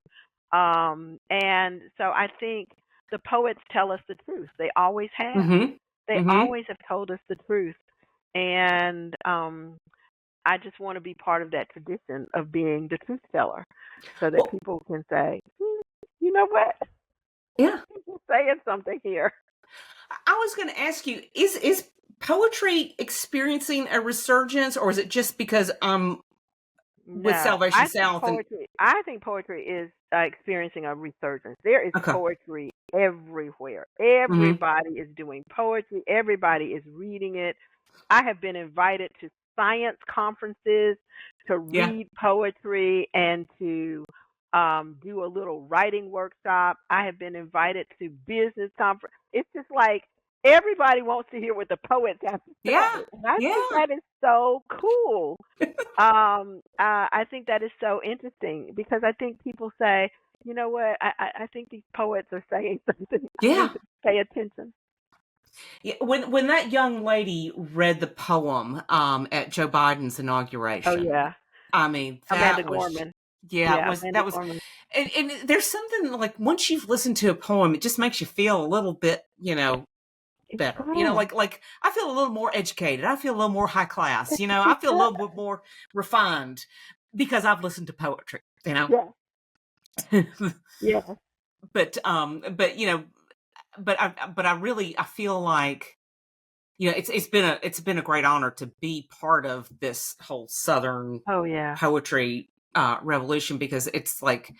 [SPEAKER 2] And so I think the poets tell us the truth. They always have.
[SPEAKER 1] Hmm.
[SPEAKER 2] They
[SPEAKER 1] Hmm.
[SPEAKER 2] always have told us the truth. And I just want to be part of that tradition of being the truth teller so that
[SPEAKER 1] Well,
[SPEAKER 2] people can say, you know what?
[SPEAKER 1] yeah.
[SPEAKER 2] You're saying something here.
[SPEAKER 1] I was going to ask you, is poetry experiencing a resurgence, or is it just because I'm with
[SPEAKER 2] No,
[SPEAKER 1] Salvation South and
[SPEAKER 2] I think poetry is experiencing a resurgence. There is
[SPEAKER 1] okay.
[SPEAKER 2] poetry everywhere.
[SPEAKER 1] Hmm.
[SPEAKER 2] Everybody is doing poetry. Everybody is reading it. I have been invited to science conferences to
[SPEAKER 1] Yeah.
[SPEAKER 2] read poetry and to do a little writing workshop. I have been invited to business conference. It's just like everybody wants to hear what the poets have to
[SPEAKER 1] Yeah.
[SPEAKER 2] say, and I think
[SPEAKER 1] Yeah.
[SPEAKER 2] that is so cool. I think that is so interesting because I think people say, you know what, I think these poets are saying something. I need
[SPEAKER 1] Yeah.
[SPEAKER 2] to pay attention.
[SPEAKER 1] Yeah, when that young lady read the poem at Joe Biden's
[SPEAKER 2] Oh
[SPEAKER 1] inauguration,
[SPEAKER 2] yeah,
[SPEAKER 1] I mean
[SPEAKER 2] Amanda
[SPEAKER 1] that was
[SPEAKER 2] Gorman.
[SPEAKER 1] yeah, it
[SPEAKER 2] Yeah,
[SPEAKER 1] was
[SPEAKER 2] Amanda
[SPEAKER 1] that was
[SPEAKER 2] Gorman.
[SPEAKER 1] and there's something like once you've listened to a poem, it just makes you feel a little bit,
[SPEAKER 2] It
[SPEAKER 1] better.
[SPEAKER 2] does.
[SPEAKER 1] Like I feel a little more educated. I feel a little more high class. I feel a little bit more refined because I've listened to poetry.
[SPEAKER 2] Yeah, yeah.
[SPEAKER 1] But I feel like it's been a great honor to be part of this whole Southern
[SPEAKER 2] Oh yeah.
[SPEAKER 1] poetry revolution because it's like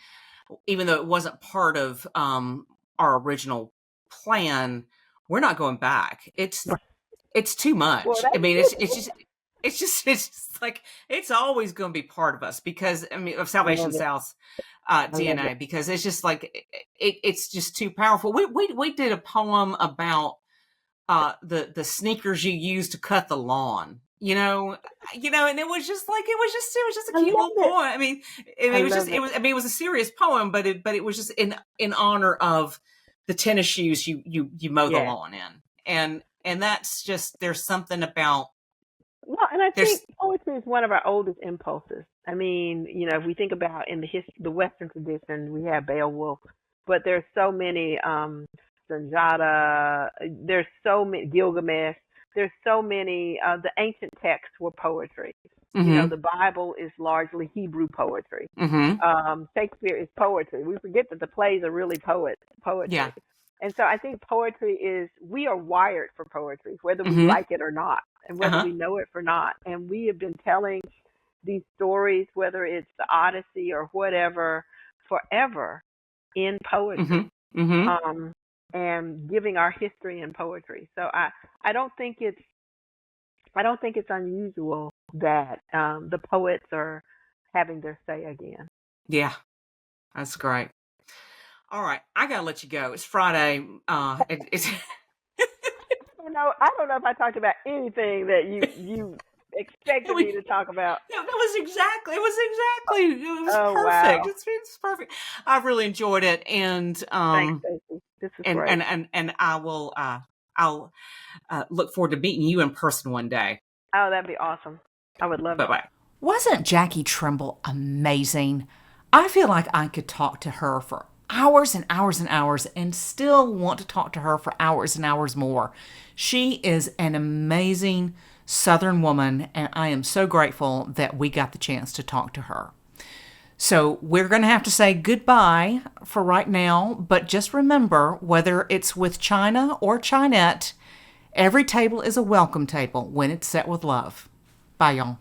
[SPEAKER 1] even though it wasn't part of our original plan, we're not going back. It's too
[SPEAKER 2] Well,
[SPEAKER 1] much. I mean,
[SPEAKER 2] that's
[SPEAKER 1] it's just like it's always going to be part of us because I mean of
[SPEAKER 2] I
[SPEAKER 1] Salvation
[SPEAKER 2] love it.
[SPEAKER 1] South's
[SPEAKER 2] I love it.
[SPEAKER 1] DNA because it's just like it's just too powerful. We did a poem about the sneakers you use to cut the lawn. And it was just a
[SPEAKER 2] I
[SPEAKER 1] cute little
[SPEAKER 2] love it.
[SPEAKER 1] poem. I mean,
[SPEAKER 2] I
[SPEAKER 1] it was just
[SPEAKER 2] love
[SPEAKER 1] it
[SPEAKER 2] it.
[SPEAKER 1] was I mean it was a serious poem, but it was just in honor of the tennis shoes you mow the
[SPEAKER 2] Yeah.
[SPEAKER 1] lawn in, and that's just there's something about
[SPEAKER 2] Well, and I think
[SPEAKER 1] there's
[SPEAKER 2] poetry is one of our oldest impulses. I mean, if we think about in the Western tradition, we have Beowulf, but there's so many Sanjata. There's so many Gilgamesh. There's so many. The ancient texts were poetry.
[SPEAKER 1] mm-hmm,
[SPEAKER 2] The Bible is largely Hebrew poetry.
[SPEAKER 1] mm-hmm,
[SPEAKER 2] Shakespeare is poetry. We forget that the plays are really poetry.
[SPEAKER 1] yeah,
[SPEAKER 2] And so I think poetry we are wired for poetry, whether we
[SPEAKER 1] mm-hmm,
[SPEAKER 2] like it or not, and whether
[SPEAKER 1] uh-huh,
[SPEAKER 2] we know it or not. And we have been telling these stories, whether it's the Odyssey or whatever, forever in poetry,
[SPEAKER 1] mm-hmm, mm-hmm,
[SPEAKER 2] um, and giving our history in poetry. So I don't think it's I don't think it's unusual that the poets are having their say again.
[SPEAKER 1] yeah, that's great. All right, I gotta let you go. It's Friday. It's
[SPEAKER 2] I don't know if I talked about anything that you expected me
[SPEAKER 1] we
[SPEAKER 2] to talk about.
[SPEAKER 1] it was
[SPEAKER 2] Oh
[SPEAKER 1] perfect.
[SPEAKER 2] wow!
[SPEAKER 1] It's perfect. I've really enjoyed it, and
[SPEAKER 2] Thanks, Stacey. This is
[SPEAKER 1] and
[SPEAKER 2] great.
[SPEAKER 1] and and, and I'll look forward to meeting you in person one day.
[SPEAKER 2] Oh, that'd be awesome. I would love
[SPEAKER 1] Bye
[SPEAKER 2] to.
[SPEAKER 1] bye. Wasn't Jackie Trimble amazing? I feel like I could talk to her for hours and hours and hours and still want to talk to her for hours and hours more. She is an amazing Southern woman, and I am so grateful that we got the chance to talk to her. So we're going to have to say goodbye for right now, but just remember, whether it's with China or Chinette, every table is a welcome table when it's set with love. Bye, y'all.